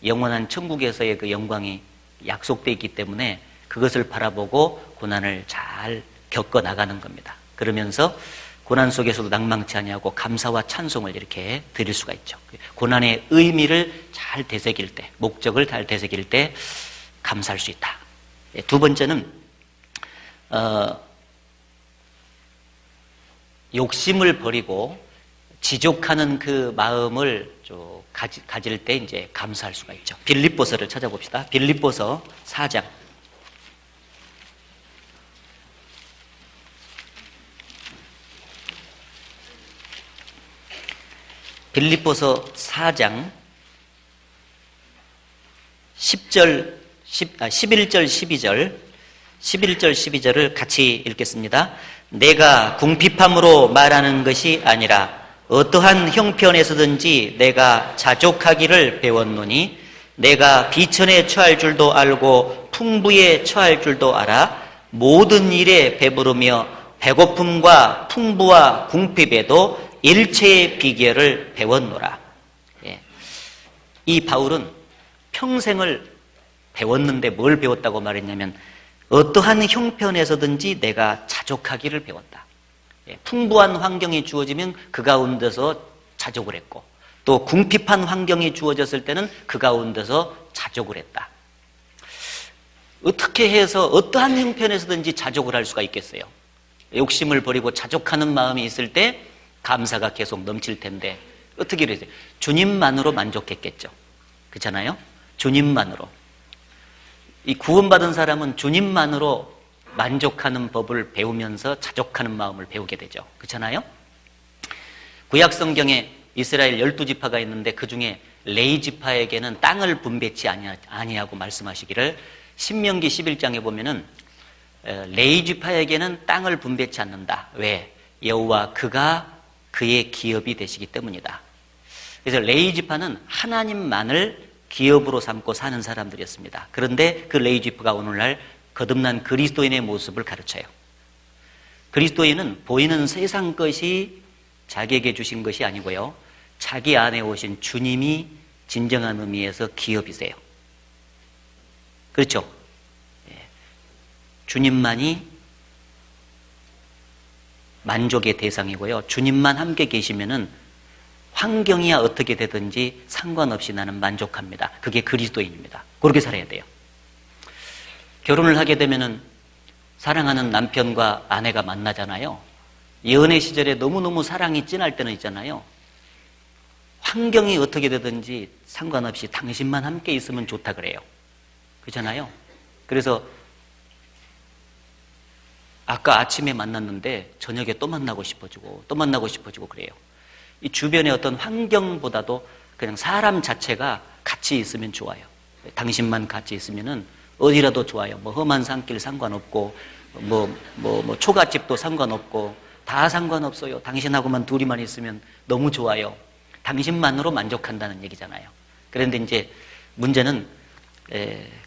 영원한 천국에서의 그 영광이 약속돼 있기 때문에 그것을 바라보고 고난을 잘 겪어 나가는 겁니다. 그러면서 고난 속에서도 낭망치 아니하고 감사와 찬송을 이렇게 드릴 수가 있죠. 고난의 의미를 잘 되새길 때, 목적을 잘 되새길 때 감사할 수 있다. 두 번째는 욕심을 버리고 지족하는 그 마음을 좀 가질 때 이제 감사할 수가 있죠. 빌립보서를 찾아봅시다. 빌립보서 4장. 빌립보서 4장 11절 12절을 같이 읽겠습니다. 내가 궁핍함으로 말하는 것이 아니라 어떠한 형편에서든지 내가 자족하기를 배웠노니 내가 비천에 처할 줄도 알고 풍부에 처할 줄도 알아 모든 일에 배부르며 배고픔과 풍부와 궁핍에도 일체의 비결을 배웠노라. 이 바울은 평생을 배웠는데 뭘 배웠다고 말했냐면 어떠한 형편에서든지 내가 자족하기를 배웠다. 풍부한 환경이 주어지면 그 가운데서 자족을 했고 또 궁핍한 환경이 주어졌을 때는 그 가운데서 자족을 했다. 어떻게 해서 어떠한 형편에서든지 자족을 할 수가 있겠어요? 욕심을 버리고 자족하는 마음이 있을 때 감사가 계속 넘칠 텐데 어떻게 그랬어요? 주님만으로 만족했겠죠. 그렇잖아요? 주님만으로. 이 구원받은 사람은 주님만으로 만족하는 법을 배우면서 자족하는 마음을 배우게 되죠. 그렇잖아요? 구약 성경에 이스라엘 12지파가 있는데 그 중에 레위 지파에게는 땅을 분배치 아니하고 말씀하시기를 신명기 11장에 보면은 레위 지파에게는 땅을 분배치 않는다. 왜? 여호와 그가 그의 기업이 되시기 때문이다. 그래서 레위 지파는 하나님만을 기업으로 삼고 사는 사람들이었습니다. 그런데 그 레위 지파가 오늘날 거듭난 그리스도인의 모습을 가르쳐요. 그리스도인은 보이는 세상 것이 자기에게 주신 것이 아니고요. 자기 안에 오신 주님이 진정한 의미에서 기업이세요. 그렇죠? 주님만이 만족의 대상이고요. 주님만 함께 계시면은 환경이야 어떻게 되든지 상관없이 나는 만족합니다. 그게 그리스도인입니다. 그렇게 살아야 돼요. 결혼을 하게 되면은 사랑하는 남편과 아내가 만나잖아요. 연애 시절에 너무너무 사랑이 진할 때는 있잖아요. 환경이 어떻게 되든지 상관없이 당신만 함께 있으면 좋다 그래요. 그렇잖아요. 그래서 아까 아침에 만났는데 저녁에 또 만나고 싶어지고 또 만나고 싶어지고 그래요. 이 주변의 어떤 환경보다도 그냥 사람 자체가 같이 있으면 좋아요. 당신만 같이 있으면은 어디라도 좋아요. 뭐 험한 산길 상관없고 뭐 초가집도 상관없고 다 상관없어요. 당신하고만 둘이만 있으면 너무 좋아요. 당신만으로 만족한다는 얘기잖아요. 그런데 이제 문제는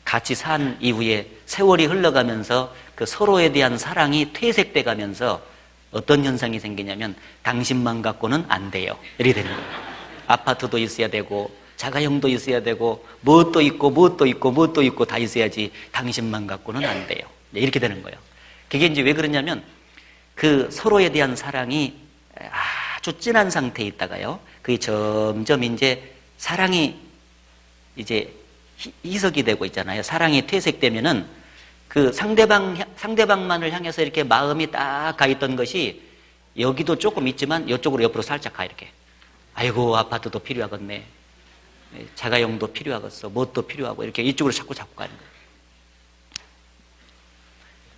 같이 산 이후에 세월이 흘러가면서 그 서로에 대한 사랑이 퇴색돼 가면서 어떤 현상이 생기냐면 당신만 갖고는 안 돼요. 이렇게 되는 거예요. 아파트도 있어야 되고 자가용도 있어야 되고 무엇도 있고 다 있어야지 당신만 갖고는 안 돼요. 이렇게 되는 거예요. 그게 이제 왜 그러냐면 그 서로에 대한 사랑이 아주 진한 상태에 있다가요. 그게 점점 이제 사랑이 이제 희석이 되고 있잖아요. 사랑이 퇴색되면은 그 상대방만을 향해서 이렇게 마음이 딱 가 있던 것이 여기도 조금 있지만 이쪽으로 옆으로 살짝 가 이렇게. 아이고 아파트도 필요하겠네. 자가용도 필요하겠어. 무엇도 필요하고 이렇게 이쪽으로 자꾸 가는 거예요.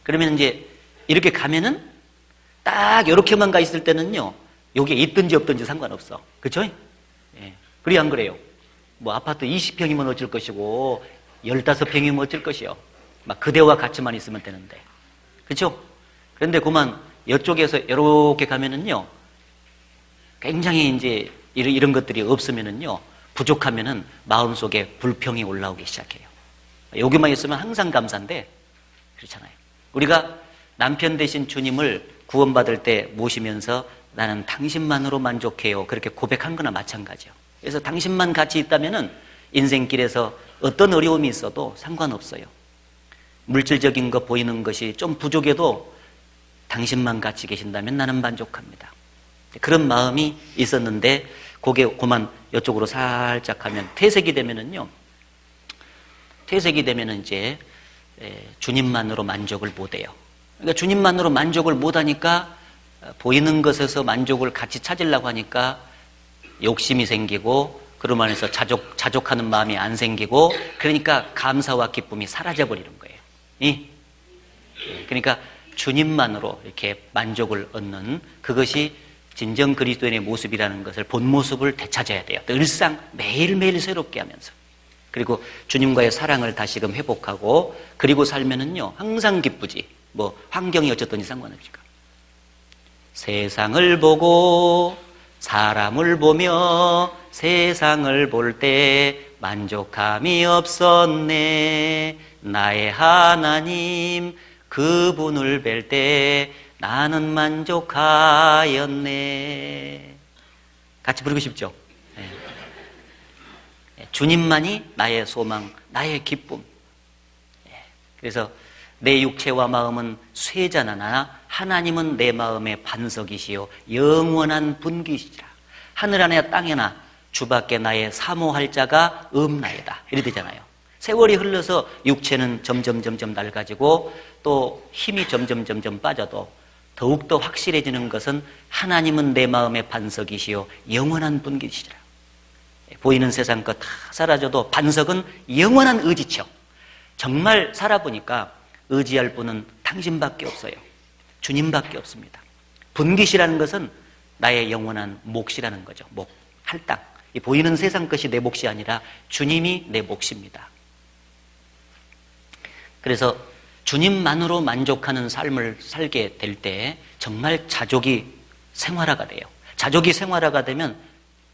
그러면 이제 이렇게 가면은 딱 이렇게만 가 있을 때는요. 여기에 있든지 없든지 상관없어. 그렇죠? 예. 그래 안 그래요? 뭐 아파트 20평이면 어쩔 것이고 15평이면 어쩔 것이요. 막 그대와 같이만 있으면 되는데. 그렇죠? 그런데 그만 이쪽에서 이렇게 가면은요. 굉장히 이제 이런 것들이 없으면은요. 부족하면은 마음속에 불평이 올라오기 시작해요. 여기만 있으면 항상 감사인데 그렇잖아요. 우리가 남편 되신 주님을 구원받을 때 모시면서 나는 당신만으로 만족해요. 그렇게 고백한 거나 마찬가지예요. 그래서 당신만 같이 있다면은 인생길에서 어떤 어려움이 있어도 상관없어요. 물질적인 거 보이는 것이 좀 부족해도 당신만 같이 계신다면 나는 만족합니다. 그런 마음이 있었는데 그만 이쪽으로 살짝 하면 퇴색이 되면은요. 퇴색이 되면은 이제 주님만으로 만족을 못해요. 그러니까 주님만으로 만족을 못하니까 보이는 것에서 만족을 같이 찾으려고 하니까 욕심이 생기고 그로 인해서 자족하는 마음이 안 생기고 그러니까 감사와 기쁨이 사라져 버리는 거예요. 그러니까 주님만으로 이렇게 만족을 얻는 그것이 진정 그리스도인의 모습이라는 것을 본 모습을 되찾아야 돼요. 늘상 매일매일 새롭게 하면서 그리고 주님과의 사랑을 다시금 회복하고 그리고 살면은요 항상 기쁘지. 뭐 환경이 어쨌든지 상관없으니까. 세상을 보고 사람을 보며 세상을 볼 때 만족함이 없었네. 나의 하나님 그분을 뵐 때 나는 만족하였네. 같이 부르고 싶죠? 네. 주님만이 나의 소망, 나의 기쁨. 그래서 내 육체와 마음은 쇠잔하나 하나님은 내 마음의 반석이시요 영원한 분기시라. 하늘 안에 땅에나 주밖에 나의 사모할 자가 없나이다. 이래 되잖아요. 세월이 흘러서 육체는 점점 낡아지고 또 힘이 점점 빠져도 더욱더 확실해지는 것은 하나님은 내 마음의 반석이시요 영원한 분기시라. 보이는 세상 것 다 사라져도 반석은 영원한 의지처. 정말 살아보니까 의지할 분은 당신밖에 없어요. 주님밖에 없습니다. 분기시라는 것은 나의 영원한 몫이라는 거죠. 목, 할당. 이 보이는 세상 것이 내 몫이 아니라 주님이 내 몫입니다. 그래서 주님만으로 만족하는 삶을 살게 될 때 정말 자족이 생활화가 돼요. 자족이 생활화가 되면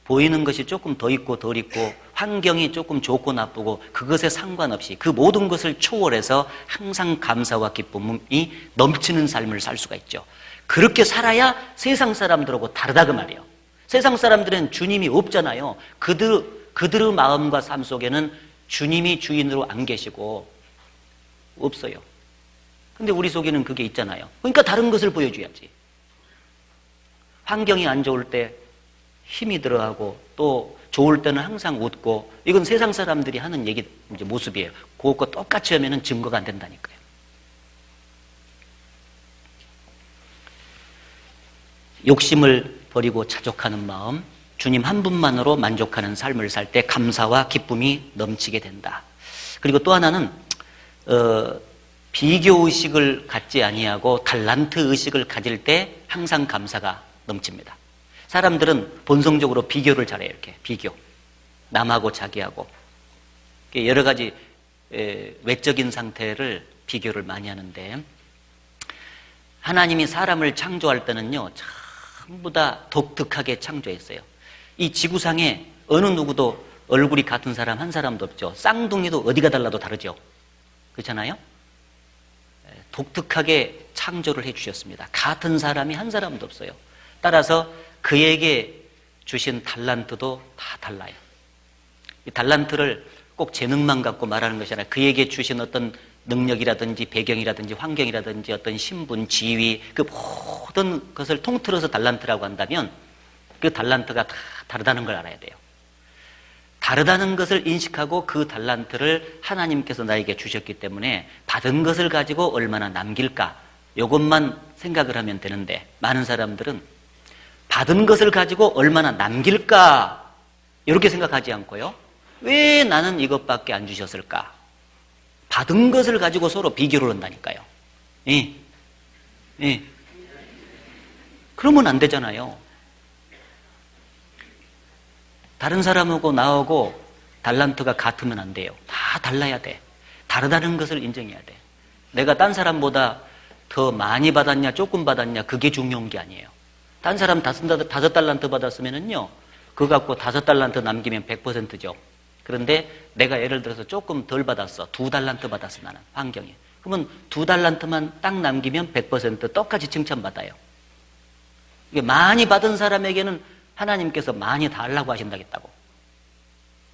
보이는 것이 조금 더 있고 덜 있고 환경이 조금 좋고 나쁘고 그것에 상관없이 그 모든 것을 초월해서 항상 감사와 기쁨이 넘치는 삶을 살 수가 있죠. 그렇게 살아야 세상 사람들하고 다르다 그 말이에요. 세상 사람들은 주님이 없잖아요. 그들의 마음과 삶 속에는 주님이 주인으로 안 계시고 없어요. 근데 우리 속에는 그게 있잖아요. 그러니까 다른 것을 보여줘야지. 환경이 안 좋을 때 힘이 들어가고 또 좋을 때는 항상 웃고 이건 세상 사람들이 하는 얘기 이제 모습이에요. 그것과 똑같이 하면은 증거가 안 된다니까요. 욕심을 버리고 자족하는 마음, 주님 한 분만으로 만족하는 삶을 살 때 감사와 기쁨이 넘치게 된다. 그리고 또 하나는 비교 의식을 갖지 아니하고 달란트 의식을 가질 때 항상 감사가 넘칩니다. 사람들은 본성적으로 비교를 잘해요. 이렇게 비교, 남하고 자기하고 여러 가지 외적인 상태를 비교를 많이 하는데 하나님이 사람을 창조할 때는요 전부 다 독특하게 창조했어요. 이 지구상에 어느 누구도 얼굴이 같은 사람 한 사람도 없죠. 쌍둥이도 어디가 달라도 다르죠. 그렇잖아요? 독특하게 창조를 해주셨습니다. 같은 사람이 한 사람도 없어요. 따라서 그에게 주신 달란트도 다 달라요. 이 달란트를 꼭 재능만 갖고 말하는 것이 아니라 그에게 주신 어떤 능력이라든지 배경이라든지 환경이라든지 어떤 신분, 지위 그 모든 것을 통틀어서 달란트라고 한다면 그 달란트가 다 다르다는 걸 알아야 돼요. 다르다는 것을 인식하고 그 달란트를 하나님께서 나에게 주셨기 때문에 받은 것을 가지고 얼마나 남길까 이것만 생각을 하면 되는데 많은 사람들은 받은 것을 가지고 얼마나 남길까 이렇게 생각하지 않고요. 왜 나는 이것밖에 안 주셨을까? 받은 것을 가지고 서로 비교를 한다니까요. 그러면 안 되잖아요. 다른 사람하고 나하고 달란트가 같으면 안 돼요. 다 달라야 돼. 다르다는 것을 인정해야 돼. 내가 딴 사람보다 더 많이 받았냐 조금 받았냐 그게 중요한 게 아니에요. 딴 사람 5달란트 받았으면은요 그거 갖고 5달란트 남기면 100%죠. 그런데 내가 예를 들어서 조금 덜 받았어. 2달란트 받았어, 나는. 환경이. 그러면 2달란트만 딱 남기면 100% 똑같이 칭찬받아요. 이게 많이 받은 사람에게는 하나님께서 많이 달라고 하신다겠다고.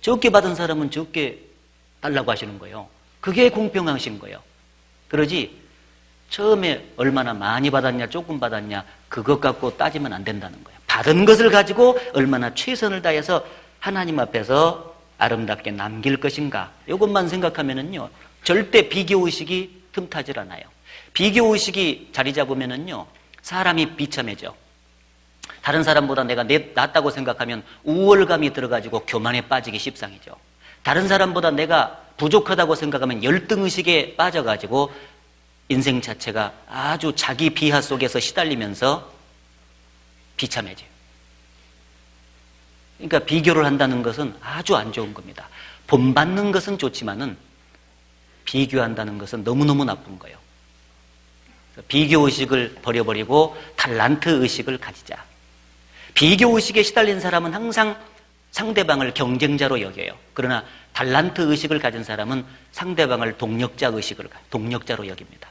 적게 받은 사람은 적게 달라고 하시는 거예요. 그게 공평하신 거예요. 그러지 처음에 얼마나 많이 받았냐 조금 받았냐 그것 갖고 따지면 안 된다는 거예요. 받은 것을 가지고 얼마나 최선을 다해서 하나님 앞에서 아름답게 남길 것인가, 이것만 생각하면은요 절대 비교의식이 틈타질 않아요. 비교의식이 자리 잡으면은요 사람이 비참해져. 다른 사람보다 내가 낫다고 생각하면 우월감이 들어가지고 교만에 빠지기 십상이죠. 다른 사람보다 내가 부족하다고 생각하면 열등의식에 빠져가지고 인생 자체가 아주 자기 비하 속에서 시달리면서 비참해져요. 그러니까 비교를 한다는 것은 아주 안 좋은 겁니다. 본받는 것은 좋지만은 비교한다는 것은 너무너무 나쁜 거예요. 비교의식을 버려버리고 달란트 의식을 가지자. 비교의식에 시달린 사람은 항상 상대방을 경쟁자로 여겨요. 그러나 달란트 의식을 가진 사람은 상대방을 동력자로 여깁니다.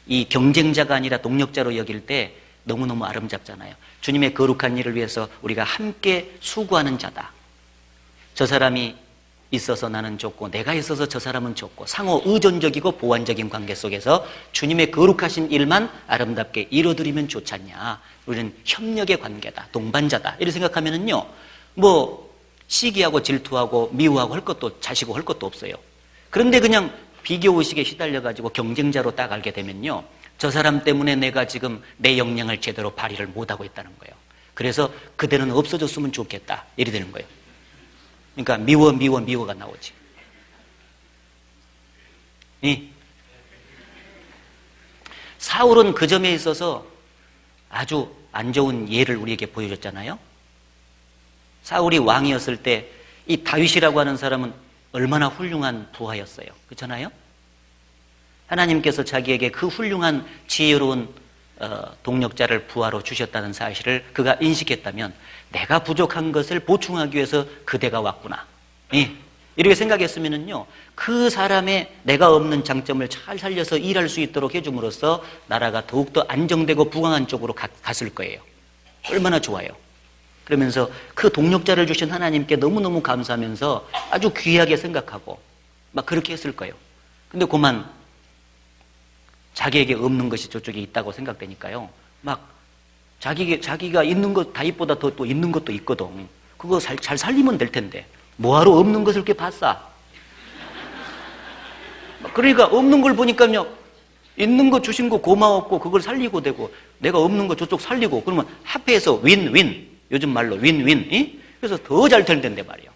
이 경쟁자가 아니라 동력자로 여길 때 너무너무 아름답잖아요. 주님의 거룩한 일을 위해서 우리가 함께 수고하는 자다. 저 사람이 있어서 나는 좋고 내가 있어서 저 사람은 좋고 상호 의존적이고 보완적인 관계 속에서 주님의 거룩하신 일만 아름답게 이뤄드리면 좋지 않냐. 우리는 협력의 관계다. 동반자다. 이렇게 생각하면은요 뭐 시기하고 질투하고 미워하고 할 것도 자시고 할 것도 없어요. 그런데 그냥 비교의식에 시달려가지고 경쟁자로 딱 알게 되면요 저 사람 때문에 내가 지금 내 역량을 제대로 발휘를 못하고 있다는 거예요. 그래서 그대는 없어졌으면 좋겠다. 이래 되는 거예요. 그러니까 미워가 나오지. 사울은 그 점에 있어서 아주 안 좋은 예를 우리에게 보여줬잖아요. 사울이 왕이었을 때 이 다윗이라고 하는 사람은 얼마나 훌륭한 부하였어요. 그렇잖아요? 하나님께서 자기에게 그 훌륭한 지혜로운 동력자를 부하로 주셨다는 사실을 그가 인식했다면 내가 부족한 것을 보충하기 위해서 그대가 왔구나. 이렇게 생각했으면은요 그 사람의 내가 없는 장점을 잘 살려서 일할 수 있도록 해줌으로써 나라가 더욱더 안정되고 부강한 쪽으로 갔을 거예요. 얼마나 좋아요. 그러면서 그 동력자를 주신 하나님께 너무너무 감사하면서 아주 귀하게 생각하고 막 그렇게 했을 거예요. 근데 그만 자기에게 없는 것이 저쪽에 있다고 생각되니까요 막 자기가 있는 것 다윗보다 더 또 있는 것도 있거든. 그거 잘 살리면 될 텐데 뭐하러 없는 것을 이렇게 봤어. 그러니까 없는 걸 보니까요 있는 거 주신 거 고마웠고 그걸 살리고 되고 내가 없는 거 저쪽 살리고 그러면 합해서 윈윈, 요즘 말로 윈윈. 그래서 더 잘 될 텐데 말이에요.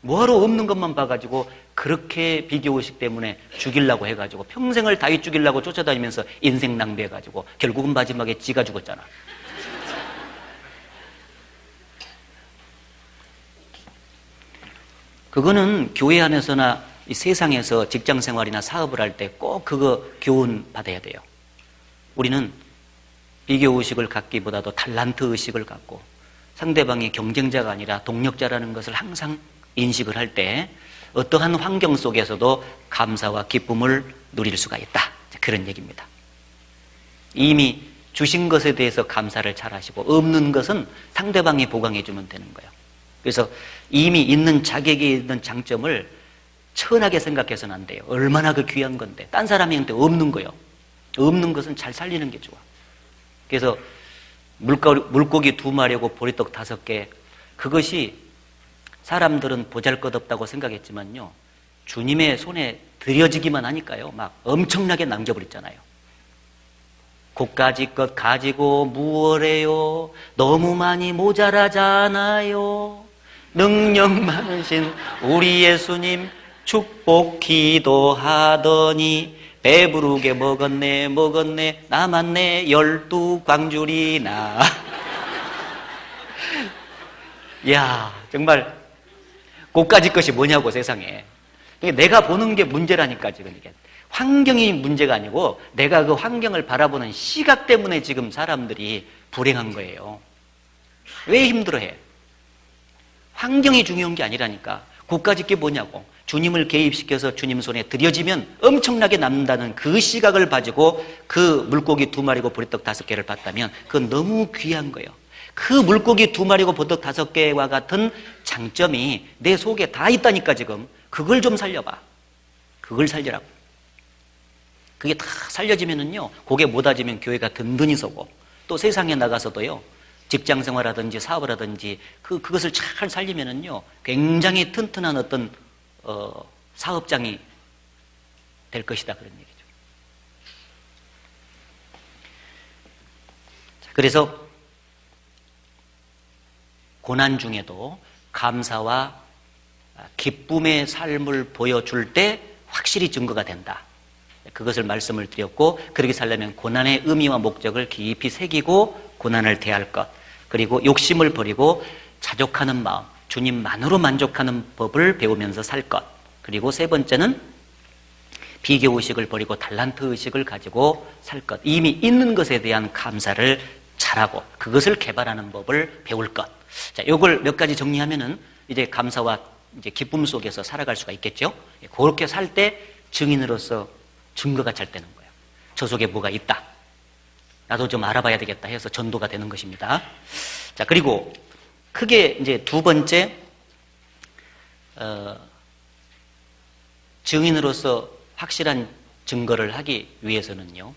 뭐하러 없는 것만 봐가지고 그렇게 비교의식 때문에 죽이려고 해가지고 평생을 다윗 죽이려고 쫓아다니면서 인생 낭비해가지고 결국은 마지막에 지가 죽었잖아. 그거는 교회 안에서나 이 세상에서 직장생활이나 사업을 할 때 꼭 그거 교훈 받아야 돼요. 우리는 비교의식을 갖기보다도 달란트 의식을 갖고 상대방이 경쟁자가 아니라 동력자라는 것을 항상 인식을 할 때 어떠한 환경 속에서도 감사와 기쁨을 누릴 수가 있다. 그런 얘기입니다. 이미 주신 것에 대해서 감사를 잘 하시고 없는 것은 상대방이 보강해 주면 되는 거예요. 그래서 이미 있는 자기에게 있는 장점을 천하게 생각해서는 안 돼요. 얼마나 그 귀한 건데. 딴 사람한테 없는 거예요. 없는 것은 잘 살리는 게 좋아. 그래서 물고기 2마리하고 보리떡 5개, 그것이 사람들은 보잘것없다고 생각했지만요 주님의 손에 들여지기만 하니까요 막 엄청나게 남겨버렸잖아요. 고까지껏 가지고 무엇해요? 너무 많이 모자라잖아요. 능력 많으신 우리 예수님 축복 기도하더니 배부르게 먹었네 남았네 12광줄이나. 이야 정말 고까지 것이 뭐냐고 세상에. 내가 보는 게 문제라니까 지금 이게. 환경이 문제가 아니고 내가 그 환경을 바라보는 시각 때문에 지금 사람들이 불행한 거예요. 왜 힘들어해? 환경이 중요한 게 아니라니까. 고까짓 게 뭐냐고. 주님을 개입시켜서 주님 손에 들여지면 엄청나게 남는다는 그 시각을 가지고 그 물고기 2마리고 보리떡 5개를 봤다면 그건 너무 귀한 거예요. 그 물고기 2마리고 보리떡 5개와 같은 장점이 내 속에 다 있다니까 지금. 그걸 좀 살려봐. 그걸 살려라고. 그게 다 살려지면은요, 고개 못 다지면 교회가 든든히 서고, 또 세상에 나가서도요, 직장 생활하든지 사업을 하든지 그것을 잘 살리면은요, 굉장히 튼튼한 어떤 사업장이 될 것이다, 그런 얘기죠. 그래서 고난 중에도 감사와 기쁨의 삶을 보여줄 때 확실히 증거가 된다. 그것을 말씀을 드렸고, 그렇게 살려면 고난의 의미와 목적을 깊이 새기고 고난을 대할 것, 그리고 욕심을 버리고 자족하는 마음, 주님만으로 만족하는 법을 배우면서 살 것, 그리고 세 번째는 비교의식을 버리고 달란트 의식을 가지고 살 것, 이미 있는 것에 대한 감사를 잘하고 그것을 개발하는 법을 배울 것. 자, 요걸 몇 가지 정리하면은 이제 감사와 이제 기쁨 속에서 살아갈 수가 있겠죠. 그렇게 살 때 증인으로서 증거가 잘 되는 거예요. 저 속에 뭐가 있다. 나도 좀 알아봐야 되겠다 해서 전도가 되는 것입니다. 자, 그리고 크게 이제 두 번째, 증인으로서 확실한 증거를 하기 위해서는요,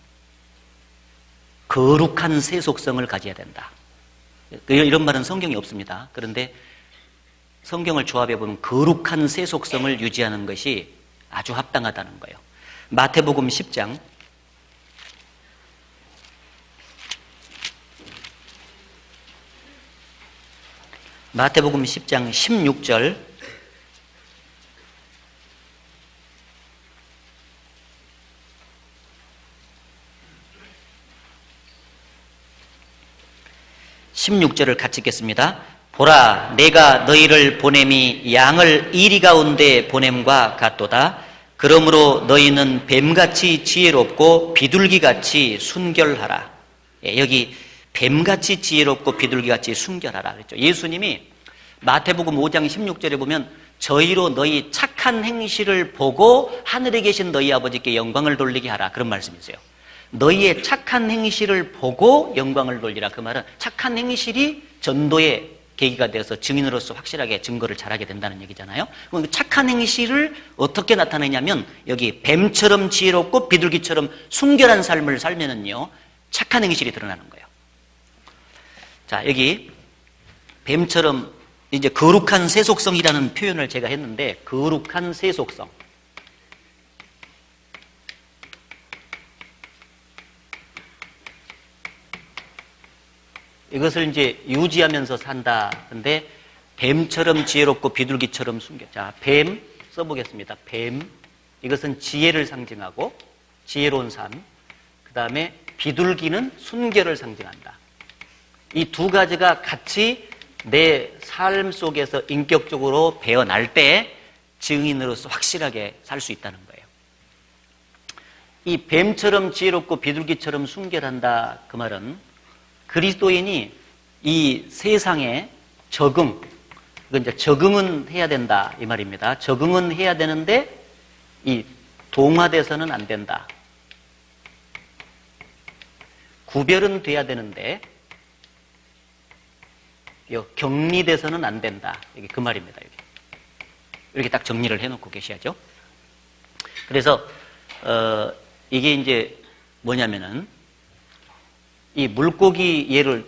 거룩한 세속성을 가져야 된다. 이런 말은 성경이 없습니다. 그런데 성경을 조합해보면 거룩한 세속성을 유지하는 것이 아주 합당하다는 거예요. 마태복음 10장 마태복음 10장 16절, (16절을) 같이 읽겠습니다. 보라, 내가 너희를 보냄이 양을 이리 가운데 보냄과 같도다. 그러므로 너희는 뱀같이 지혜롭고 비둘기같이 순결하라. 여기 뱀같이 지혜롭고 비둘기같이 순결하라 그랬죠. 예수님이 마태복음 5장 16절에 보면 저희로 너희 착한 행실을 보고 하늘에 계신 너희 아버지께 영광을 돌리게 하라, 그런 말씀이세요. 너희의 착한 행실을 보고 영광을 돌리라. 그 말은 착한 행실이 전도의 계기가 되어서 증인으로서 확실하게 증거를 잘하게 된다는 얘기잖아요. 그럼 착한 행실을 어떻게 나타내냐면 여기 뱀처럼 지혜롭고 비둘기처럼 순결한 삶을 살면은요, 착한 행실이 드러나는 거예요. 자, 여기 뱀처럼 이제 거룩한 세속성이라는 표현을 제가 했는데, 거룩한 세속성. 이것을 이제 유지하면서 산다. 근데 뱀처럼 지혜롭고 비둘기처럼 순결. 자, 뱀 써보겠습니다. 뱀. 이것은 지혜를 상징하고 지혜로운 삶. 그 다음에 비둘기는 순결을 상징한다. 이 두 가지가 같이 내 삶 속에서 인격적으로 배어날 때 증인으로서 확실하게 살 수 있다는 거예요. 이 뱀처럼 지혜롭고 비둘기처럼 순결한다, 그 말은 그리스도인이 이 세상에 적응, 이건 이제 적응은 해야 된다 이 말입니다. 적응은 해야 되는데 이 동화돼서는 안 된다. 구별은 돼야 되는데 격리돼서는 안 된다. 이게 그 말입니다. 이렇게 딱 정리를 해놓고 계셔야죠. 그래서 이게 이제 뭐냐면은 이 물고기 예를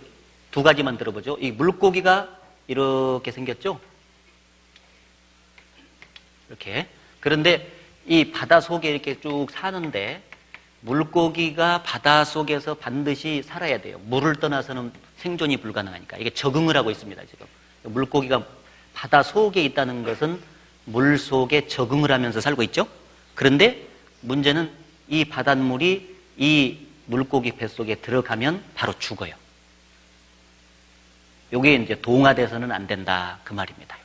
두 가지만 들어보죠. 이 물고기가 이렇게 생겼죠? 이렇게. 그런데 이 바다 속에 이렇게 쭉 사는데 물고기가 바다 속에서 반드시 살아야 돼요. 물을 떠나서는 생존이 불가능하니까. 이게 적응을 하고 있습니다, 지금. 물고기가 바다 속에 있다는 것은 물 속에 적응을 하면서 살고 있죠? 그런데 문제는 이 바닷물이 이 물고기 뱃속에 들어가면 바로 죽어요. 이게 이제 동화돼서는 안 된다, 그 말입니다.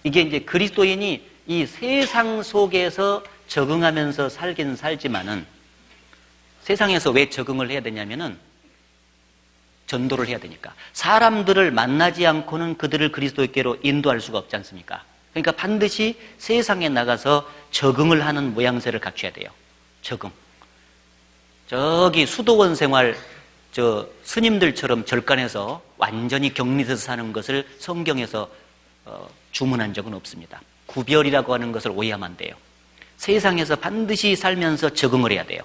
이게 이제 그리스도인이 이 세상 속에서 적응하면서 살긴 살지만은 세상에서 왜 적응을 해야 되냐면은 전도를 해야 되니까. 사람들을 만나지 않고는 그들을 그리스도께로 인도할 수가 없지 않습니까? 그러니까 반드시 세상에 나가서 적응을 하는 모양새를 갖춰야 돼요. 적응. 저기 수도원 생활 스님들처럼 절간에서 완전히 격리돼서 사는 것을 성경에서 주문한 적은 없습니다. 구별이라고 하는 것을 오해하면 안 돼요. 세상에서 반드시 살면서 적응을 해야 돼요.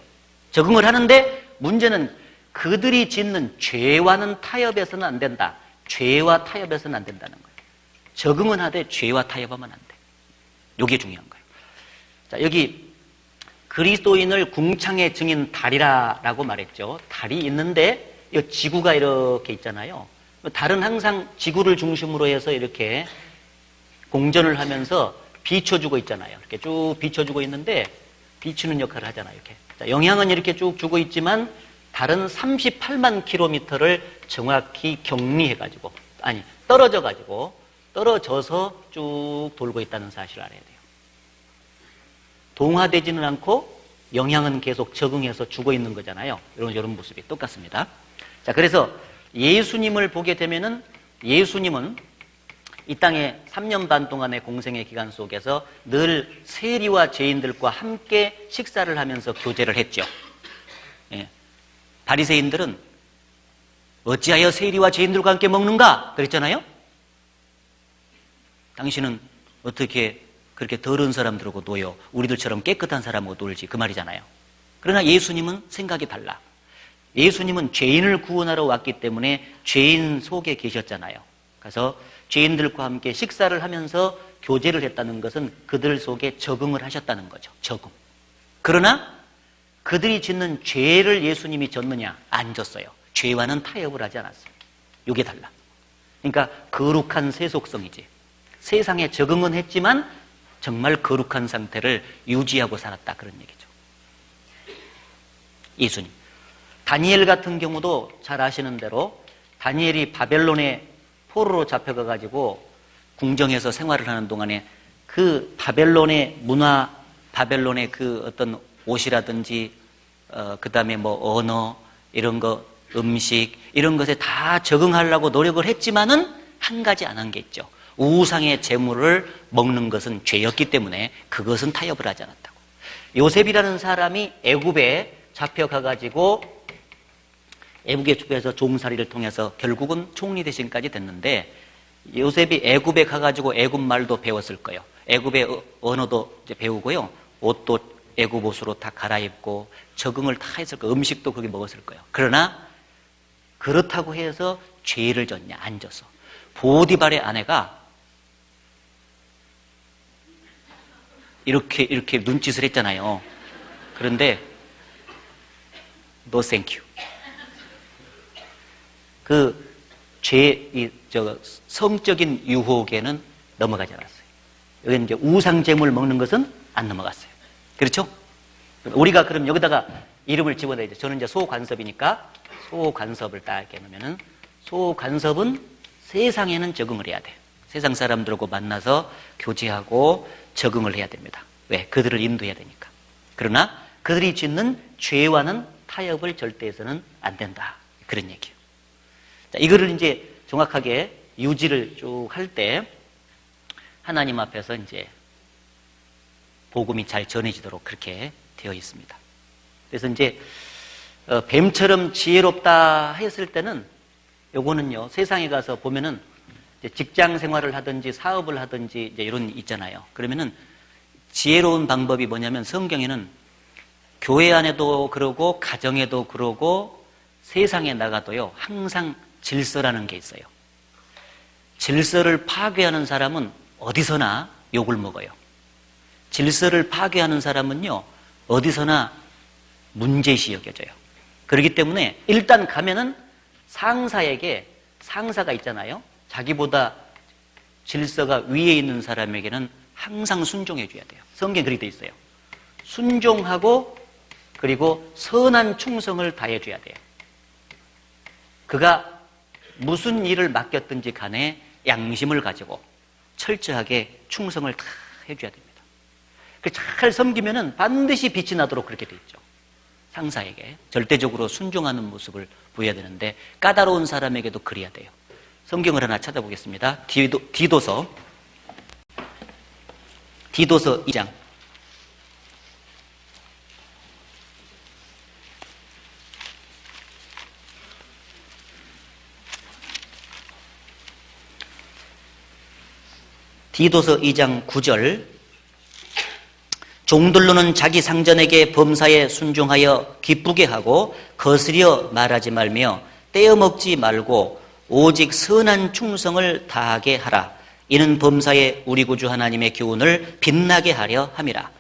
적응을 하는데 문제는 그들이 짓는 죄와는 타협해서는 안 된다. 죄와 타협해서는 안 된다는 거예요. 적응은 하되 죄와 타협하면 안 돼. 이게 중요한 거예요. 자, 여기 그리스도인을 궁창의 증인 달이라고 말했죠. 달이 있는데 이 지구가 이렇게 있잖아요. 달은 항상 지구를 중심으로 해서 이렇게 공전을 하면서 비춰주고 있잖아요. 이렇게 쭉 비춰주고 있는데 비추는 역할을 하잖아요. 이렇게. 자, 영향은 이렇게 쭉 주고 있지만 달은 38만 킬로미터를 정확히 격리해가지고, 떨어져서 쭉 돌고 있다는 사실을 알아야 돼요. 동화되지는 않고 영향은 계속 적응해서 주고 있는 거잖아요. 이런 모습이 똑같습니다. 자, 그래서 예수님을 보게 되면은 예수님은 이 땅에 3년 반 동안의 공생의 기간 속에서 늘 세리와 죄인들과 함께 식사를 하면서 교제를 했죠. 예. 바리새인들은 어찌하여 세리와 죄인들과 함께 먹는가? 그랬잖아요. 당신은 어떻게 그렇게 더러운 사람들하고 놀여? 우리들처럼 깨끗한 사람하고 놀지. 그 말이잖아요. 그러나 예수님은 생각이 달라. 예수님은 죄인을 구원하러 왔기 때문에 죄인 속에 계셨잖아요. 그래서 죄인들과 함께 식사를 하면서 교제를 했다는 것은 그들 속에 적응을 하셨다는 거죠. 적응. 그러나 그들이 짓는 죄를 예수님이 졌느냐? 안 졌어요. 죄와는 타협을 하지 않았어요. 이게 달라. 그러니까 거룩한 세속성이지. 세상에 적응은 했지만 정말 거룩한 상태를 유지하고 살았다. 그런 얘기죠. 예수님. 다니엘 같은 경우도 잘 아시는 대로 다니엘이 바벨론에 포로로 잡혀가가지고 궁정에서 생활을 하는 동안에 그 바벨론의 문화, 바벨론의 그 어떤 옷이라든지 그 다음에 뭐 언어 이런 거 음식 이런 것에 다 적응하려고 노력을 했지만은 한 가지 안 한 게 있죠. 우상의 재물을 먹는 것은 죄였기 때문에 그것은 타협을 하지 않았다고. 요셉이라는 사람이 애굽에 잡혀가가지고 애굽에서 종살이를 통해서 결국은 총리 대신까지 됐는데 요셉이 애굽에 가가지고 애굽 말도 배웠을 거예요. 애굽의 언어도 이제 배우고요. 옷도 애굽 옷으로 다 갈아입고 적응을 다 했을 거예요. 음식도 그렇게 먹었을 거예요. 그러나 그렇다고 해서 죄를 졌냐? 안 졌어. 보디발의 아내가 이렇게 눈짓을 했잖아요. 그런데 no thank you. 성적인 유혹에는 넘어가지 않았어요. 여기 이제 우상 제물 먹는 것은 안 넘어갔어요. 그렇죠? 우리가 그럼 여기다가 이름을 집어넣어야죠. 저는 이제 소관섭이니까 소관섭을 딱 이렇게 놓으면은 소관섭은 세상에는 적응을 해야 돼. 세상 사람들하고 만나서 교제하고 적응을 해야 됩니다. 왜? 그들을 인도해야 되니까. 그러나 그들이 짓는 죄와는 타협을 절대 해서는 안 된다. 그런 얘기예요. 자, 이거를 이제 정확하게 유지를 쭉 할 때 하나님 앞에서 이제 복음이 잘 전해지도록 그렇게 되어 있습니다. 그래서 이제 뱀처럼 지혜롭다 했을 때는 요거는요, 세상에 가서 보면은 이제 직장 생활을 하든지 사업을 하든지 이제 이런 있잖아요. 그러면은 지혜로운 방법이 뭐냐면 성경에는 교회 안에도 그러고 가정에도 그러고 세상에 나가도요, 항상 질서라는 게 있어요. 질서를 파괴하는 사람은 어디서나 욕을 먹어요. 질서를 파괴하는 사람은요, 어디서나 문제시 여겨져요. 그렇기 때문에 일단 가면은 상사에게, 상사가 있잖아요. 자기보다 질서가 위에 있는 사람에게는 항상 순종해줘야 돼요. 성경에 그렇게 돼 있어요. 순종하고 그리고 선한 충성을 다해줘야 돼요. 그가 무슨 일을 맡겼든지 간에 양심을 가지고 철저하게 충성을 다 해줘야 됩니다. 잘 섬기면은 반드시 빛이 나도록 그렇게 돼 있죠. 상사에게 절대적으로 순종하는 모습을 보여야 되는데 까다로운 사람에게도 그래야 돼요. 성경을 하나 찾아보겠습니다. 디도서 2장. 디도서 2장 9절. 종들로는 자기 상전에게 범사에 순종하여 기쁘게 하고 거스려 말하지 말며 떼어먹지 말고 오직 선한 충성을 다하게 하라. 이는 범사에 우리 구주 하나님의 교훈을 빛나게 하려 함이라.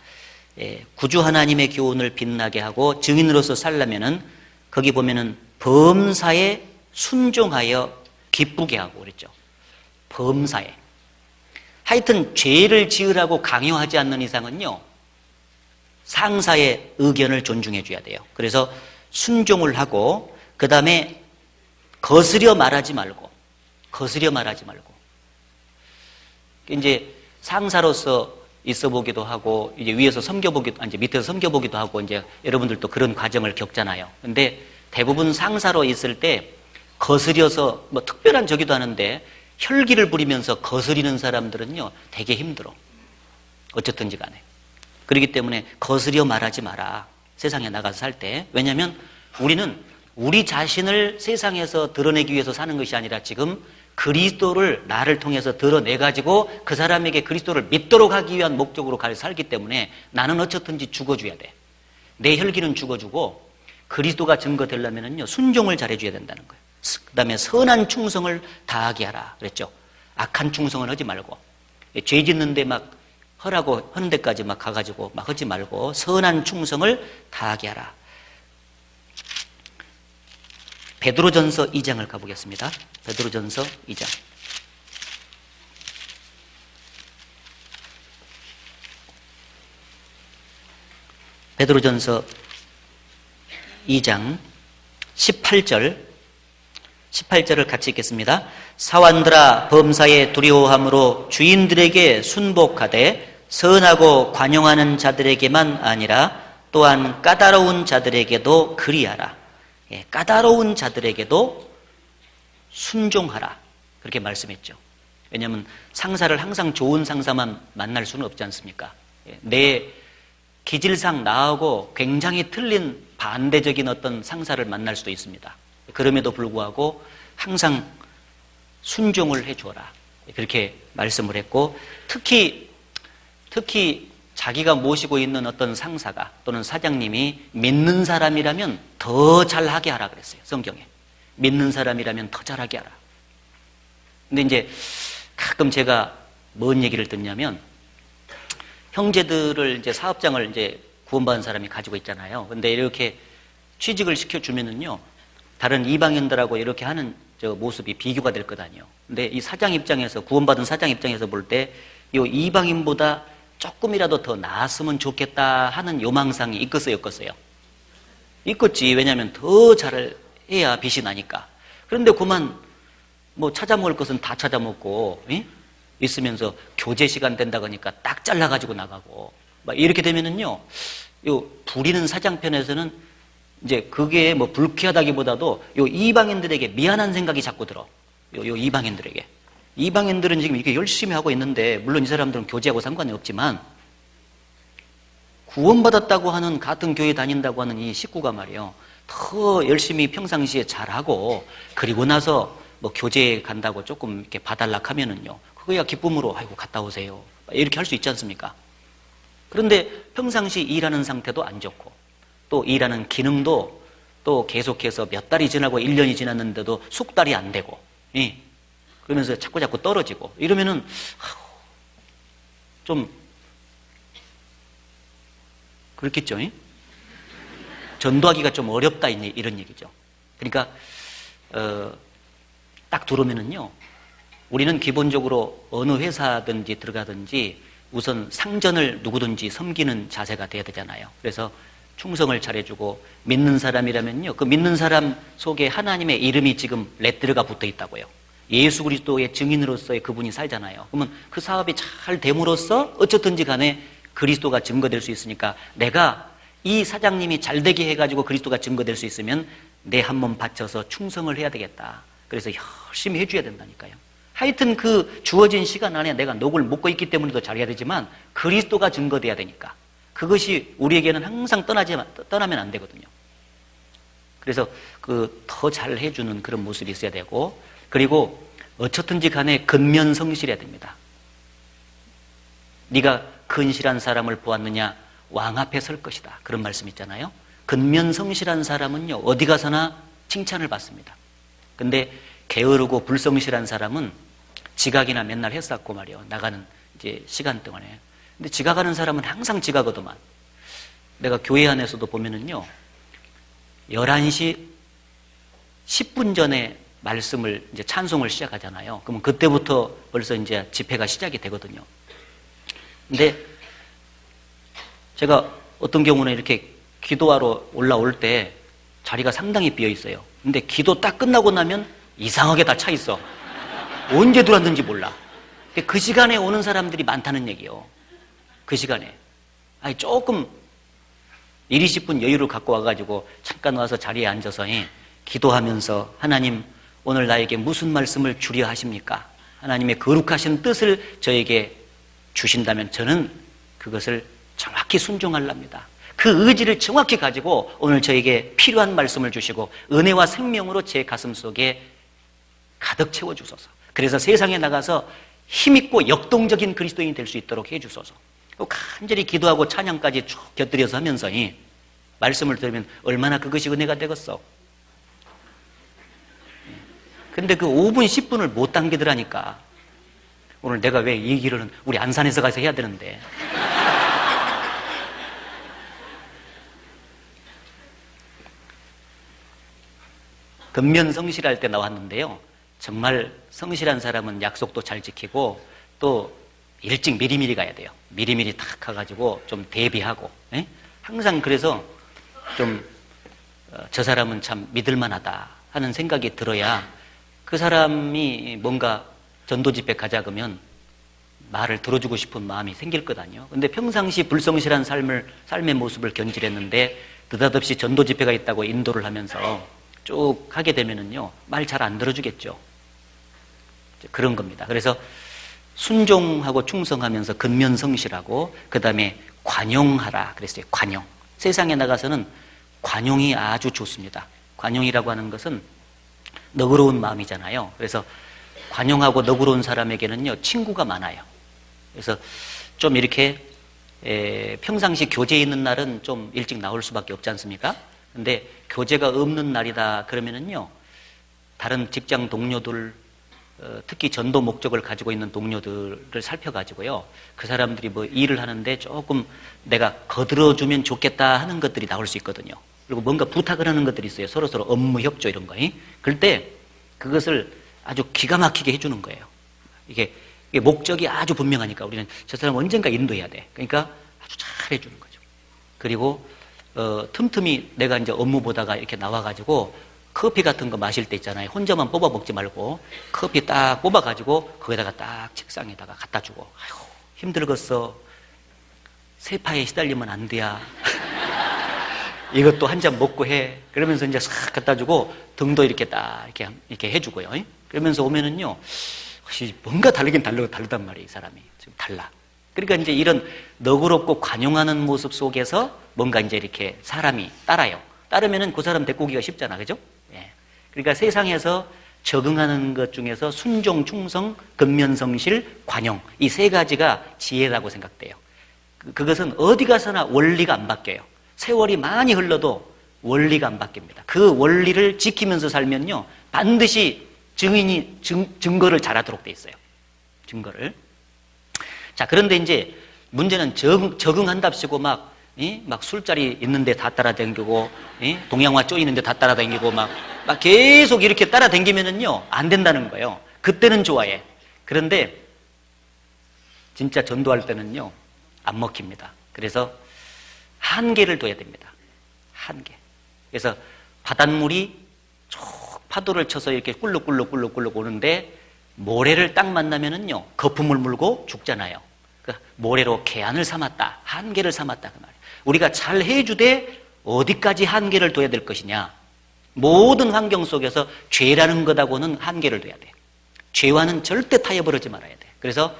구주 하나님의 교훈을 빛나게 하고 증인으로서 살려면은 거기 보면은 범사에 순종하여 기쁘게 하고 그랬죠. 범사에. 하여튼 죄를 지으라고 강요하지 않는 이상은요, 상사의 의견을 존중해 줘야 돼요. 그래서 순종을 하고, 그 다음에 거스려 말하지 말고. 이제 상사로서 있어 보기도 하고, 이제 위에서 섬겨보기도, 이제 밑에서 섬겨보기도 하고, 이제 여러분들도 그런 과정을 겪잖아요. 근데 대부분 상사로 있을 때 거스려서 뭐 특별한 저기도 하는데, 혈기를 부리면서 거스리는 사람들은요, 되게 힘들어. 어쨌든지 간에. 그렇기 때문에 거스려 말하지 마라. 세상에 나가서 살 때. 왜냐하면 우리는 우리 자신을 세상에서 드러내기 위해서 사는 것이 아니라 지금 그리스도를 나를 통해서 드러내가지고 그 사람에게 그리스도를 믿도록 하기 위한 목적으로 살기 때문에 나는 어쨌든지 죽어줘야 돼. 내 혈기는 죽어주고 그리스도가 증거되려면요, 순종을 잘해줘야 된다는 거예요. 그 다음에 선한 충성을 다하게 하라 그랬죠. 악한 충성을 하지 말고, 죄 짓는데 막 하라고 하는 데까지 막 가가지고 막 하지 말고 선한 충성을 다하게 하라. 베드로전서 2장을 가보겠습니다. 베드로전서 2장. 베드로전서 2장 18절을 같이 읽겠습니다. 사환들아, 범사에 두려워함으로 주인들에게 순복하되 선하고 관용하는 자들에게만 아니라 또한 까다로운 자들에게도 그리하라. 까다로운 자들에게도 순종하라. 그렇게 말씀했죠. 왜냐하면 상사를 항상 좋은 상사만 만날 수는 없지 않습니까? 내 기질상 나하고 굉장히 틀린 반대적인 어떤 상사를 만날 수도 있습니다. 그럼에도 불구하고 항상 순종을 해줘라. 그렇게 말씀을 했고, 특히 자기가 모시고 있는 어떤 상사가 또는 사장님이 믿는 사람이라면 더 잘하게 하라 그랬어요. 성경에. 믿는 사람이라면 더 잘하게 하라. 근데 이제 가끔 제가 뭔 얘기를 듣냐면, 형제들을 이제 사업장을 이제 구원받은 사람이 가지고 있잖아요. 근데 이렇게 취직을 시켜주면은요, 다른 이방인들하고 이렇게 하는 저 모습이 비교가 될 것 아니에요. 근데 이 사장 입장에서, 구원받은 사장 입장에서 볼 때 이 이방인보다 조금이라도 더 나았으면 좋겠다 하는 요망상이 있겠어요, 없겠어요? 있겠지. 왜냐하면 더 잘해야 빛이 나니까. 그런데 그만 뭐 찾아먹을 것은 다 찾아먹고 있으면서 교제 시간 된다고 하니까 딱 잘라가지고 나가고 막 이렇게 되면은요, 요 부리는 사장 편에서는 이제 그게 뭐 불쾌하다기보다도 요 이방인들에게 미안한 생각이 자꾸 들어. 요 이방인들에게. 이방인들은 지금 이렇게 열심히 하고 있는데, 물론 이 사람들은 교제하고 상관이 없지만, 구원받았다고 하는, 같은 교회 다닌다고 하는 이 식구가 말이에요, 더 열심히 평상시에 잘하고, 그리고 나서 뭐 교제에 간다고 조금 이렇게 봐달락 하면은요, 그거야 기쁨으로, 아이고, 갔다 오세요. 이렇게 할 수 있지 않습니까? 그런데 평상시 일하는 상태도 안 좋고, 또 일하는 기능도 또 계속해서 몇 달이 지나고 1년이 지났는데도 숙달이 안 되고, 그러면서 자꾸 떨어지고 이러면은 좀 그렇겠죠? 전도하기가 좀 어렵다 이런 얘기죠. 그러니까 딱 들어오면은요, 우리는 기본적으로 어느 회사든지 들어가든지 우선 상전을 누구든지 섬기는 자세가 돼야 되잖아요. 그래서 충성을 잘해주고, 믿는 사람이라면요, 그 믿는 사람 속에 하나님의 이름이 지금 레터가 붙어 있다고요. 예수 그리스도의 증인으로서의 그분이 살잖아요. 그러면 그 사업이 잘 됨으로써 어쨌든지 간에 그리스도가 증거될 수 있으니까, 내가 이 사장님이 잘되게 해가지고 그리스도가 증거될 수 있으면 내 한 몸 바쳐서 충성을 해야 되겠다. 그래서 열심히 해줘야 된다니까요. 하여튼 그 주어진 시간 안에 내가 녹을 먹고 있기 때문에 더 잘해야 되지만 그리스도가 증거돼야 되니까 그것이 우리에게는 항상 떠나면 안 되거든요. 그래서 그 더 잘 해주는 그런 모습이 있어야 되고, 그리고 어쨌든지 간에 근면성실해야 됩니다. 네가 근실한 사람을 보았느냐? 왕 앞에 설 것이다. 그런 말씀 있잖아요. 근면성실한 사람은요, 어디 가서나 칭찬을 받습니다. 근데 게으르고 불성실한 사람은 지각이나 맨날 했었고 말이요. 나가는 이제 시간 동안에. 근데 지각하는 사람은 항상 지각하더만. 내가 교회 안에서도 보면은요, 11시 10분 전에 말씀을 이제 찬송을 시작하잖아요. 그러면 그때부터 벌써 이제 집회가 시작이 되거든요. 근데 제가 어떤 경우는 이렇게 기도하러 올라올 때 자리가 상당히 비어 있어요. 근데 기도 딱 끝나고 나면 이상하게 다 차 있어. 언제 들어왔는지 몰라. 그 시간에 오는 사람들이 많다는 얘기예요. 그 시간에. 아니, 조금 1, 20분 여유를 갖고 와가지고 잠깐 와서 자리에 앉아서 기도하면서 하나님 오늘 나에게 무슨 말씀을 주려 하십니까? 하나님의 거룩하신 뜻을 저에게 주신다면 저는 그것을 정확히 순종하랍니다. 그 의지를 정확히 가지고 오늘 저에게 필요한 말씀을 주시고 은혜와 생명으로 제 가슴 속에 가득 채워주소서. 그래서 세상에 나가서 힘있고 역동적인 그리스도인이 될 수 있도록 해주소서. 간절히 기도하고 찬양까지 쭉 곁들여서 하면서 말씀을 들으면 얼마나 그것이 은혜가 되겠어. 근데 그 5분 10분을 못 당기더라니까. 오늘 내가 왜 이 길을 우리 안산에서 가서 해야 되는데. 근면성실할 때 나왔는데요, 정말 성실한 사람은 약속도 잘 지키고 또 일찍 미리미리 가야 돼요. 미리미리 탁 가가지고 좀 대비하고. 항상 그래서 좀 저 사람은 참 믿을만하다 하는 생각이 들어야 그 사람이 뭔가 전도 집회 가자 그러면 말을 들어주고 싶은 마음이 생길 거다니요. 근데 평상시 불성실한 삶의 모습을 견질했는데 느닷없이 전도 집회가 있다고 인도를 하면서 쭉 하게 되면은요, 말 잘 안 들어주겠죠. 그런 겁니다. 그래서 순종하고 충성하면서 근면성실하고 그 다음에 관용하라 그랬어요. 관용. 세상에 나가서는 관용이 아주 좋습니다. 관용이라고 하는 것은 너그러운 마음이잖아요. 그래서 관용하고 너그러운 사람에게는요, 친구가 많아요. 그래서 좀 이렇게 평상시 교제에 있는 날은 좀 일찍 나올 수밖에 없지 않습니까? 근데 교제가 없는 날이다 그러면은요, 다른 직장 동료들, 특히 전도 목적을 가지고 있는 동료들을 살펴가지고요, 그 사람들이 뭐 일을 하는데 조금 내가 거들어주면 좋겠다 하는 것들이 나올 수 있거든요. 그리고 뭔가 부탁을 하는 것들이 있어요. 서로서로 업무 협조 이런 거. 그럴 때 그것을 아주 기가 막히게 해주는 거예요. 이게 목적이 아주 분명하니까 우리는 저 사람 언젠가 인도해야 돼. 그러니까 아주 잘 해주는 거죠. 그리고 틈틈이 내가 이제 업무 보다가 이렇게 나와가지고 커피 같은 거 마실 때 있잖아요. 혼자만 뽑아 먹지 말고 커피 딱 뽑아가지고 거기다가 딱 책상에다가 갖다 주고, 아이고 힘들겠어. 세파에 시달리면 안 돼야. 이것도 한 잔 먹고 해. 그러면서 이제 싹 갖다 주고 등도 이렇게 딱 이렇게 해주고요. 그러면서 오면은요, 혹시 뭔가 다르긴 다르단 말이에요. 이 사람이 지금 달라. 그러니까 이제 이런 너그럽고 관용하는 모습 속에서 뭔가 이제 이렇게 사람이 따르면은 그 사람 데리고 오기가 쉽잖아, 그죠? 예. 그러니까 세상에서 적응하는 것 중에서 순종, 충성, 근면성실, 관용, 이 세 가지가 지혜라고 생각돼요. 그것은 어디 가서나 원리가 안 바뀌어요. 세월이 많이 흘러도 원리가 안 바뀝니다. 그 원리를 지키면서 살면요, 반드시 증거를 잘하도록 돼 있어요. 증거를. 자, 그런데 이제 문제는 적응한답시고 막 술자리 있는데 다 따라다니고, 동양화 쪼이는데 다 따라다니고 막 계속 이렇게 따라다니면은요, 안 된다는 거예요. 그때는 좋아해. 그런데 진짜 전도할 때는요, 안 먹힙니다. 그래서 한계를 둬야 됩니다. 한계. 그래서 바닷물이 쭉 파도를 쳐서 이렇게 꿀룩꿀룩 오는데 모래를 딱 만나면은요, 거품을 물고 죽잖아요. 그 모래로 개안을 삼았다. 한계를 삼았다. 그 말이에요. 우리가 잘 해주되 어디까지 한계를 둬야 될 것이냐. 모든 환경 속에서 죄라는 것하고는 한계를 둬야 돼요. 죄와는 절대 타협을 하지 말아야 돼. 그래서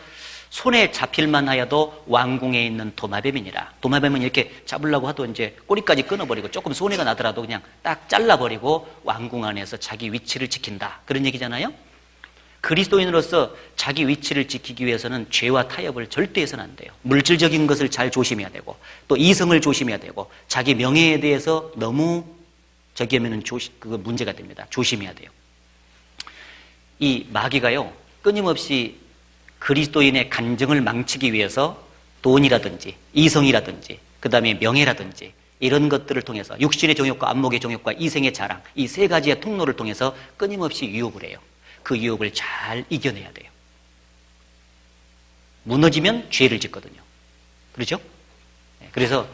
손에 잡힐만 하여도 왕궁에 있는 도마뱀이니라. 도마뱀은 이렇게 잡으려고 하도 이제 꼬리까지 끊어버리고 조금 손해가 나더라도 그냥 딱 잘라버리고 왕궁 안에서 자기 위치를 지킨다. 그런 얘기잖아요. 그리스도인으로서 자기 위치를 지키기 위해서는 죄와 타협을 절대 해서는 안 돼요. 물질적인 것을 잘 조심해야 되고 또 이성을 조심해야 되고 자기 명예에 대해서 너무 저기 하면은 그거 문제가 됩니다. 조심해야 돼요. 이 마귀가요 끊임없이 그리스도인의 간증을 망치기 위해서 돈이라든지 이성이라든지 그 다음에 명예라든지 이런 것들을 통해서 육신의 정욕과 안목의 정욕과 이생의 자랑 이 세 가지의 통로를 통해서 끊임없이 유혹을 해요. 그 유혹을 잘 이겨내야 돼요. 무너지면 죄를 짓거든요. 그렇죠? 그래서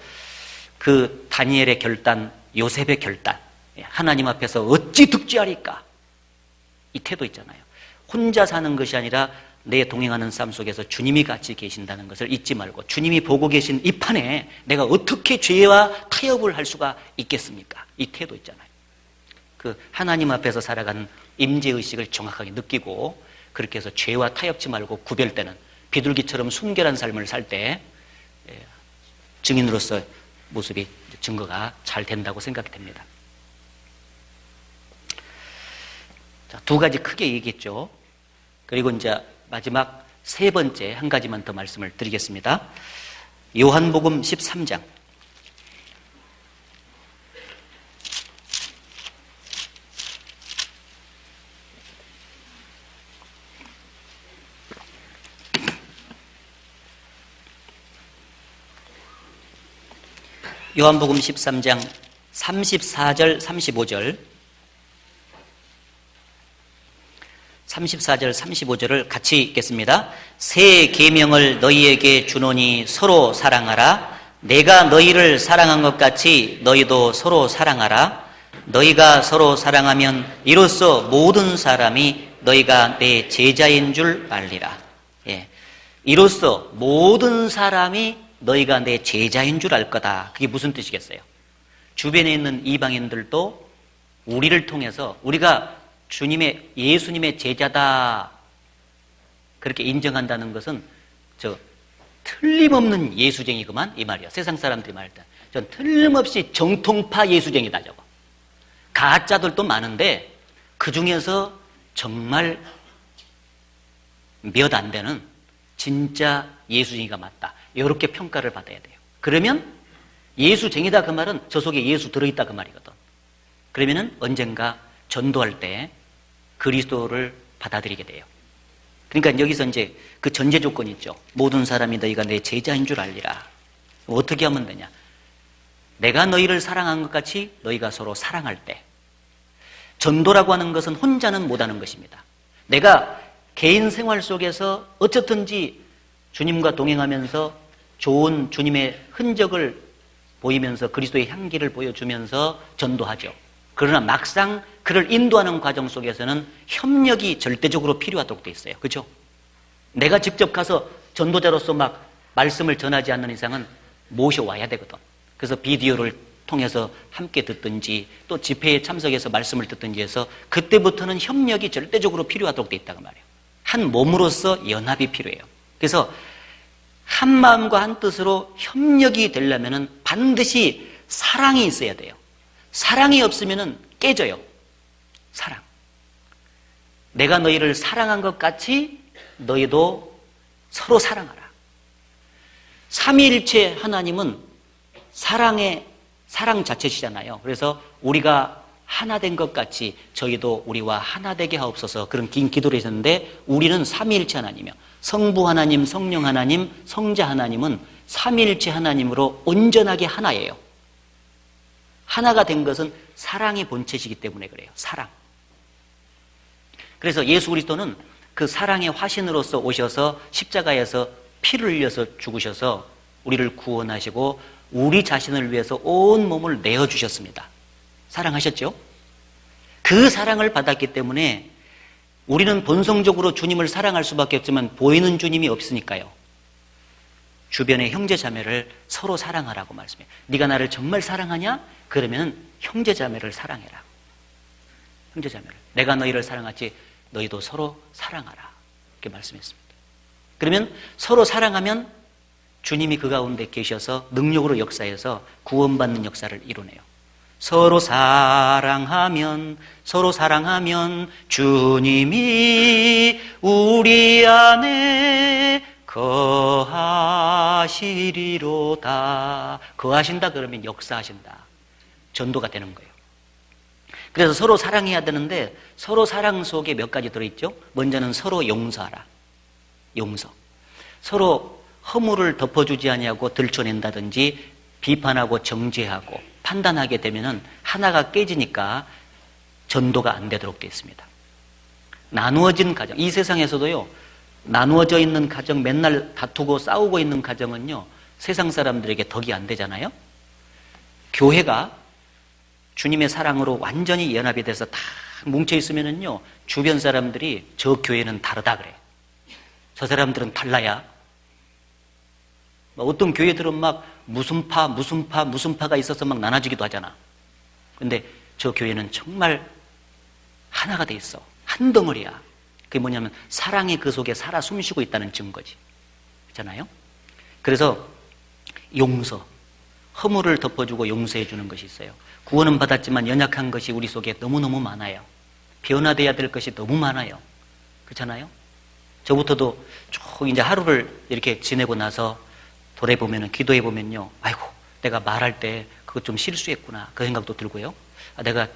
그 다니엘의 결단, 요셉의 결단, 하나님 앞에서 어찌 득죄하리까? 이 태도 있잖아요. 혼자 사는 것이 아니라 내 동행하는 삶 속에서 주님이 같이 계신다는 것을 잊지 말고 주님이 보고 계신 이 판에 내가 어떻게 죄와 타협을 할 수가 있겠습니까? 이 태도 있잖아요. 그 하나님 앞에서 살아가는 임재의식을 정확하게 느끼고 그렇게 해서 죄와 타협치 말고 구별되는 비둘기처럼 순결한 삶을 살 때 증인으로서 모습이 증거가 잘 된다고 생각이 됩니다. 자, 두 가지 크게 얘기했죠. 그리고 이제 마지막 세 번째 한 가지만 더 말씀을 드리겠습니다. 요한복음 13장. 요한복음 13장 34절 35절 34절 35절을 같이 읽겠습니다. 새 계명을 너희에게 주노니 서로 사랑하라. 내가 너희를 사랑한 것 같이 너희도 서로 사랑하라. 너희가 서로 사랑하면 이로써 모든 사람이 너희가 내 제자인 줄 알리라. 예. 이로써 모든 사람이 너희가 내 제자인 줄 알 거다. 그게 무슨 뜻이겠어요? 주변에 있는 이방인들도 우리를 통해서 우리가 예수님의 제자다 그렇게 인정한다는 것은 저 틀림없는 예수쟁이구만 이 말이야. 세상 사람들이 말할 때 전 틀림없이 정통파 예수쟁이다 저거. 가짜들도 많은데 그 중에서 정말 몇 안 되는 진짜 예수쟁이가 맞다. 이렇게 평가를 받아야 돼요. 그러면 예수쟁이다 그 말은 저 속에 예수 들어있다 그 말이거든. 그러면은 언젠가 전도할 때 그리스도를 받아들이게 돼요. 그러니까 여기서 이제 그 전제 조건이 있죠. 모든 사람이 너희가 내 제자인 줄 알리라. 어떻게 하면 되냐? 내가 너희를 사랑한 것 같이 너희가 서로 사랑할 때. 전도라고 하는 것은 혼자는 못하는 것입니다. 내가 개인 생활 속에서 어쨌든지 주님과 동행하면서 좋은 주님의 흔적을 보이면서 그리스도의 향기를 보여주면서 전도하죠. 그러나 막상 그를 인도하는 과정 속에서는 협력이 절대적으로 필요하도록 돼 있어요. 그렇죠? 내가 직접 가서 전도자로서 막 말씀을 전하지 않는 이상은 모셔와야 되거든. 그래서 비디오를 통해서 함께 듣든지 또 집회에 참석해서 말씀을 듣든지 해서 그때부터는 협력이 절대적으로 필요하도록 돼 있다고 말이에요. 한 몸으로서 연합이 필요해요. 그래서 한 마음과 한 뜻으로 협력이 되려면 반드시 사랑이 있어야 돼요. 사랑이 없으면 깨져요. 사랑. 내가 너희를 사랑한 것 같이 너희도 서로 사랑하라. 삼위일체 하나님은 사랑 자체시잖아요. 그래서 우리가 하나 된 것 같이 저희도 우리와 하나 되게 하옵소서 그런 긴 기도를 했는데 우리는 삼위일체 하나님이요. 성부 하나님, 성령 하나님, 성자 하나님은 삼위일체 하나님으로 온전하게 하나예요. 하나가 된 것은 사랑의 본체시기 때문에 그래요. 사랑. 그래서 예수 그리스도는 그 사랑의 화신으로서 오셔서 십자가에서 피를 흘려서 죽으셔서 우리를 구원하시고 우리 자신을 위해서 온 몸을 내어주셨습니다. 사랑하셨죠? 그 사랑을 받았기 때문에 우리는 본성적으로 주님을 사랑할 수밖에 없지만 보이는 주님이 없으니까요. 주변의 형제 자매를 서로 사랑하라고 말씀해요. 네가 나를 정말 사랑하냐? 그러면 형제 자매를 사랑해라. 형제 자매를. 내가 너희를 사랑하지 너희도 서로 사랑하라. 이렇게 말씀했습니다. 그러면 서로 사랑하면 주님이 그 가운데 계셔서 능력으로 역사해서 구원받는 역사를 이루네요. 서로 사랑하면 주님이 우리 안에 거하시리로다. 거하신다 그러면 역사하신다. 전도가 되는 거예요. 그래서 서로 사랑해야 되는데 서로 사랑 속에 몇 가지 들어있죠. 먼저는 서로 용서하라. 용서. 서로 허물을 덮어주지 아니하고 들춰낸다든지 비판하고 정죄하고 판단하게 되면은 하나가 깨지니까 전도가 안 되도록 되어 있습니다. 나누어진 가정, 이 세상에서도요, 나누어져 있는 가정, 맨날 다투고 싸우고 있는 가정은요, 세상 사람들에게 덕이 안 되잖아요. 교회가 주님의 사랑으로 완전히 연합이 돼서 다 뭉쳐 있으면은요, 주변 사람들이 저 교회는 다르다 그래요. 저 사람들은 달라야. 어떤 교회들은 막 무슨 파가 있어서 막 나눠지기도 하잖아. 근데 저 교회는 정말 하나가 돼 있어. 한 덩어리야. 그게 뭐냐면 사랑이 그 속에 살아 숨쉬고 있다는 증거지. 그렇잖아요? 그래서 용서, 허물을 덮어주고 용서해 주는 것이 있어요. 구원은 받았지만 연약한 것이 우리 속에 너무너무 많아요. 변화돼야 될 것이 너무 많아요. 그렇잖아요? 저부터도 쭉 이제 하루를 이렇게 지내고 나서 돌아보면은, 기도해보면요, 아이고, 내가 말할 때 그거 좀 실수했구나. 그 생각도 들고요. 내가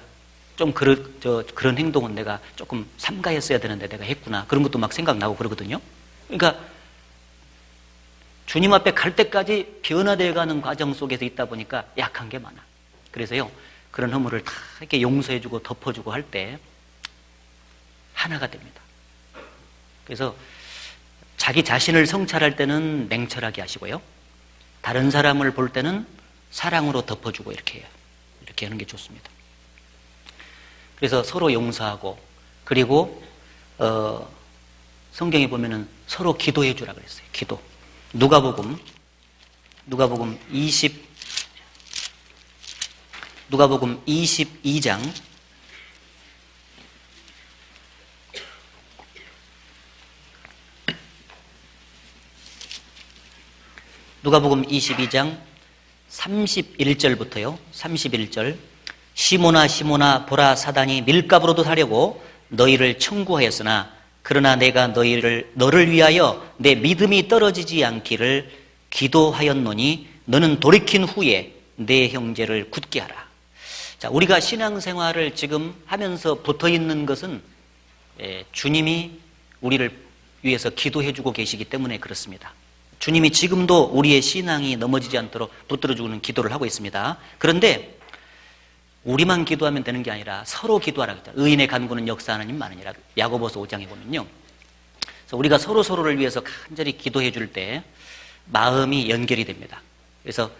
좀 그런 행동은 내가 조금 삼가했어야 되는데 내가 했구나. 그런 것도 막 생각나고 그러거든요. 그러니까 주님 앞에 갈 때까지 변화되어 가는 과정 속에서 있다 보니까 약한 게 많아. 그래서요, 그런 허물을 다 이렇게 용서해주고 덮어주고 할 때 하나가 됩니다. 그래서 자기 자신을 성찰할 때는 냉철하게 하시고요. 다른 사람을 볼 때는 사랑으로 덮어주고 이렇게 해요. 이렇게 하는 게 좋습니다. 그래서 서로 용서하고, 그리고 성경에 보면은 서로 기도해 주라 그랬어요. 기도. 누가복음 22장 누가복음 22장 31절부터요. 31절. 시몬아 시몬아 보라 사단이 밀가부로도 사려고 너희를 청구하였으나 그러나 내가 너를 위하여 내 믿음이 떨어지지 않기를 기도하였노니 너는 돌이킨 후에 내 형제를 굳게 하라. 자, 우리가 신앙생활을 지금 하면서 붙어있는 것은 주님이 우리를 위해서 기도해주고 계시기 때문에 그렇습니다. 주님이 지금도 우리의 신앙이 넘어지지 않도록 붙들어주는 기도를 하고 있습니다. 그런데 우리만 기도하면 되는 게 아니라 서로 기도하라 그랬죠. 의인의 간구는 역사하는 님 많으니라. 야고보서 5장에 보면요. 그래서 우리가 서로를 위해서 간절히 기도해 줄 때 마음이 연결이 됩니다. 그래서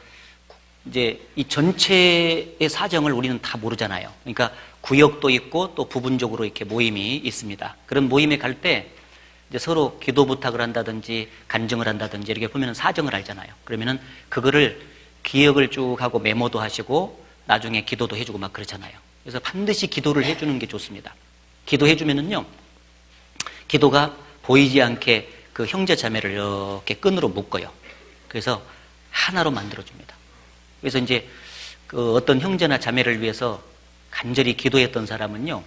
이제 이 전체의 사정을 우리는 다 모르잖아요. 그러니까 구역도 있고 또 부분적으로 이렇게 모임이 있습니다. 그런 모임에 갈 때 이제 서로 기도 부탁을 한다든지 간증을 한다든지 이렇게 보면 사정을 알잖아요. 그러면은 그거를 기억을 쭉 하고 메모도 하시고 나중에 기도도 해주고 막 그렇잖아요. 그래서 반드시 기도를 해주는 게 좋습니다. 기도해주면은요, 기도가 보이지 않게 그 형제 자매를 이렇게 끈으로 묶어요. 그래서 하나로 만들어줍니다. 그래서 이제 그 어떤 형제나 자매를 위해서 간절히 기도했던 사람은요,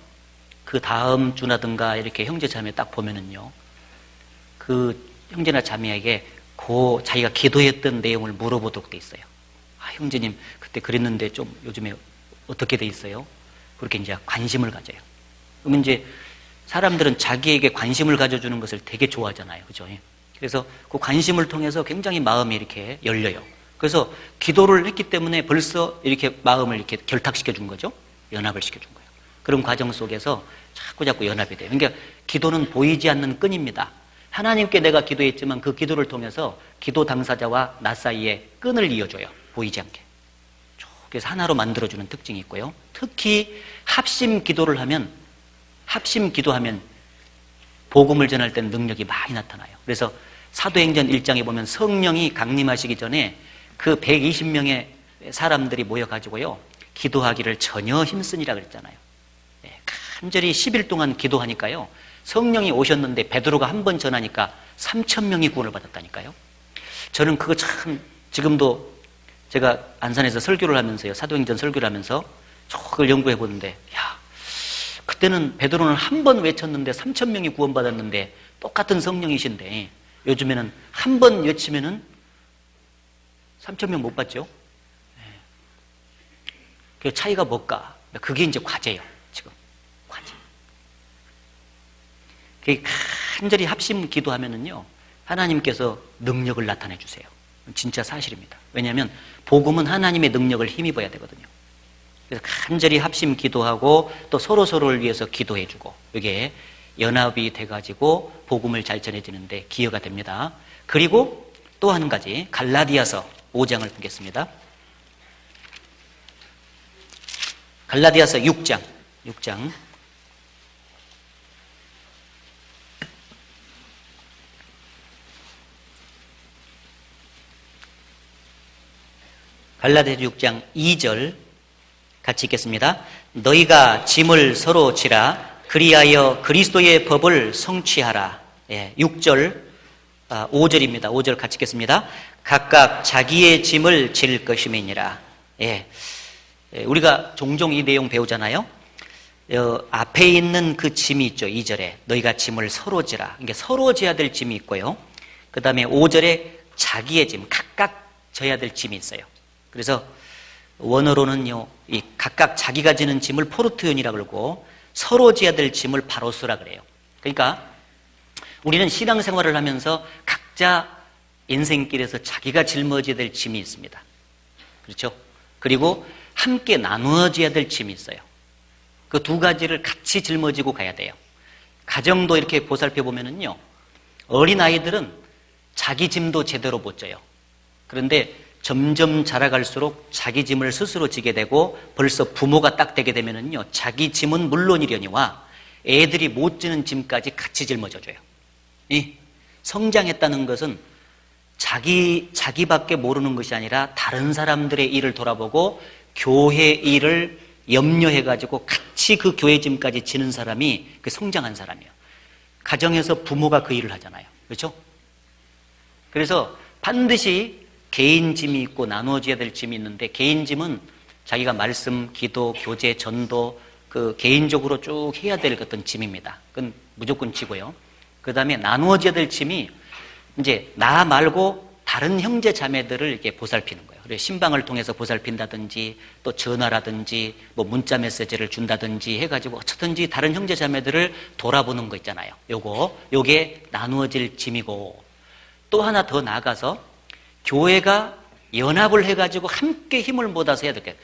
그 다음 주나든가 이렇게 형제 자매 딱 보면은요, 그 형제나 자매에게 자기가 기도했던 내용을 물어보도록 돼 있어요. 아, 형제님, 그때 그랬는데 좀 요즘에 어떻게 돼 있어요? 그렇게 이제 관심을 가져요. 그러면 이제 사람들은 자기에게 관심을 가져주는 것을 되게 좋아하잖아요. 그죠? 그래서 그 관심을 통해서 굉장히 마음이 이렇게 열려요. 그래서 기도를 했기 때문에 벌써 이렇게 마음을 이렇게 결탁시켜 준 거죠. 연합을 시켜 준 거예요. 그런 과정 속에서 자꾸 연합이 돼요. 그러니까 기도는 보이지 않는 끈입니다. 하나님께 내가 기도했지만 그 기도를 통해서 기도 당사자와 나 사이에 끈을 이어줘요. 보이지 않게. 그래서 하나로 만들어주는 특징이 있고요. 특히 합심 기도하면 복음을 전할 때는 능력이 많이 나타나요. 그래서 사도행전 1장에 보면 성령이 강림하시기 전에 그 120명의 사람들이 모여가지고요, 기도하기를 전혀 힘쓰니라 그랬잖아요. 간절히 10일 동안 기도하니까요, 성령이 오셨는데 베드로가 한 번 전하니까 3,000명이 구원을 받았다니까요. 저는 그거 참, 지금도 제가 안산에서 설교를 하면서요, 사도행전 설교를 하면서 그걸 연구해 보는데, 야, 그때는 베드로는 한 번 외쳤는데 3,000명이 구원받았는데 똑같은 성령이신데 요즘에는 한 번 외치면은 3,000명 못 받죠. 그 차이가 뭘까? 그게 이제 과제예요. 지금 과제. 간절히 합심 기도하면은요, 하나님께서 능력을 나타내 주세요. 진짜 사실입니다. 왜냐하면 복음은 하나님의 능력을 힘입어야 되거든요. 그래서 간절히 합심 기도하고 또 서로를 위해서 기도해주고, 이게 연합이 돼가지고 복음을 잘 전해지는데 기여가 됩니다. 그리고 또 한 가지, 갈라디아서 5장을 보겠습니다. 갈라디아서 6장. 갈라디아서 6장 2절 같이 읽겠습니다. 너희가 짐을 서로 지라 그리하여 그리스도의 법을 성취하라. 6절, 5절입니다. 5절 같이 읽겠습니다. 각각 자기의 짐을 질 것임이니라. 우리가 종종 이 내용 배우잖아요. 앞에 있는 그 짐이 있죠. 2절에 너희가 짐을 서로 지라. 그러니까 서로 져야 될 짐이 있고요. 그 다음에 5절에 자기의 짐, 각각 져야 될 짐이 있어요. 그래서 원어로는요, 이 각각 자기가 지는 짐을 포르투온이라 그러고 서로 져야 될 짐을 바로스라 그래요. 그러니까 우리는 신앙생활을 하면서 각자 인생길에서 자기가 짊어져야 될 짐이 있습니다. 그렇죠? 그리고 함께 나누어져야 될 짐이 있어요. 그 두 가지를 같이 짊어지고 가야 돼요. 가정도 이렇게 보살펴 보면은요, 어린 아이들은 자기 짐도 제대로 못 져요. 그런데 점점 자라갈수록 자기 짐을 스스로 지게 되고 벌써 부모가 딱 되게 되면은요, 자기 짐은 물론이려니와 애들이 못 지는 짐까지 같이 짊어져줘요. 성장했다는 것은 자기밖에 모르는 것이 아니라 다른 사람들의 일을 돌아보고 교회 일을 염려해가지고 같이 그 교회 짐까지 지는 사람이 그 성장한 사람이에요. 가정에서 부모가 그 일을 하잖아요. 그렇죠? 그래서 반드시 개인 짐이 있고 나누어져야 될 짐이 있는데, 개인 짐은 자기가 말씀, 기도, 교제, 전도 그 개인적으로 쭉 해야 될 어떤 짐입니다. 그건 무조건 지고요. 그 다음에 나누어져야 될 짐이 이제 나 말고 다른 형제 자매들을 이렇게 보살피는 거예요. 그래서 신방을 통해서 보살핀다든지 또 전화라든지 뭐 문자 메시지를 준다든지 해가지고 어쩌든지 다른 형제 자매들을 돌아보는 거 있잖아요. 요게 나누어질 짐이고, 또 하나 더 나아가서 교회가 연합을 해가지고 함께 힘을 모아서 해야 될게,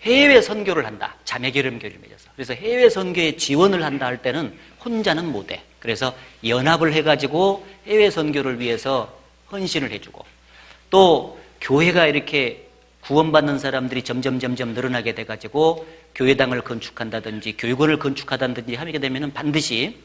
해외 선교를 한다. 자매결연교를 맺어서. 그래서 해외 선교에 지원을 한다 할 때는 혼자는 못해. 그래서 연합을 해가지고 해외 선교를 위해서 헌신을 해주고, 또 교회가 이렇게 구원받는 사람들이 점점 늘어나게 돼가지고 교회당을 건축한다든지 교육원을 건축하다든지 하게 되면은 반드시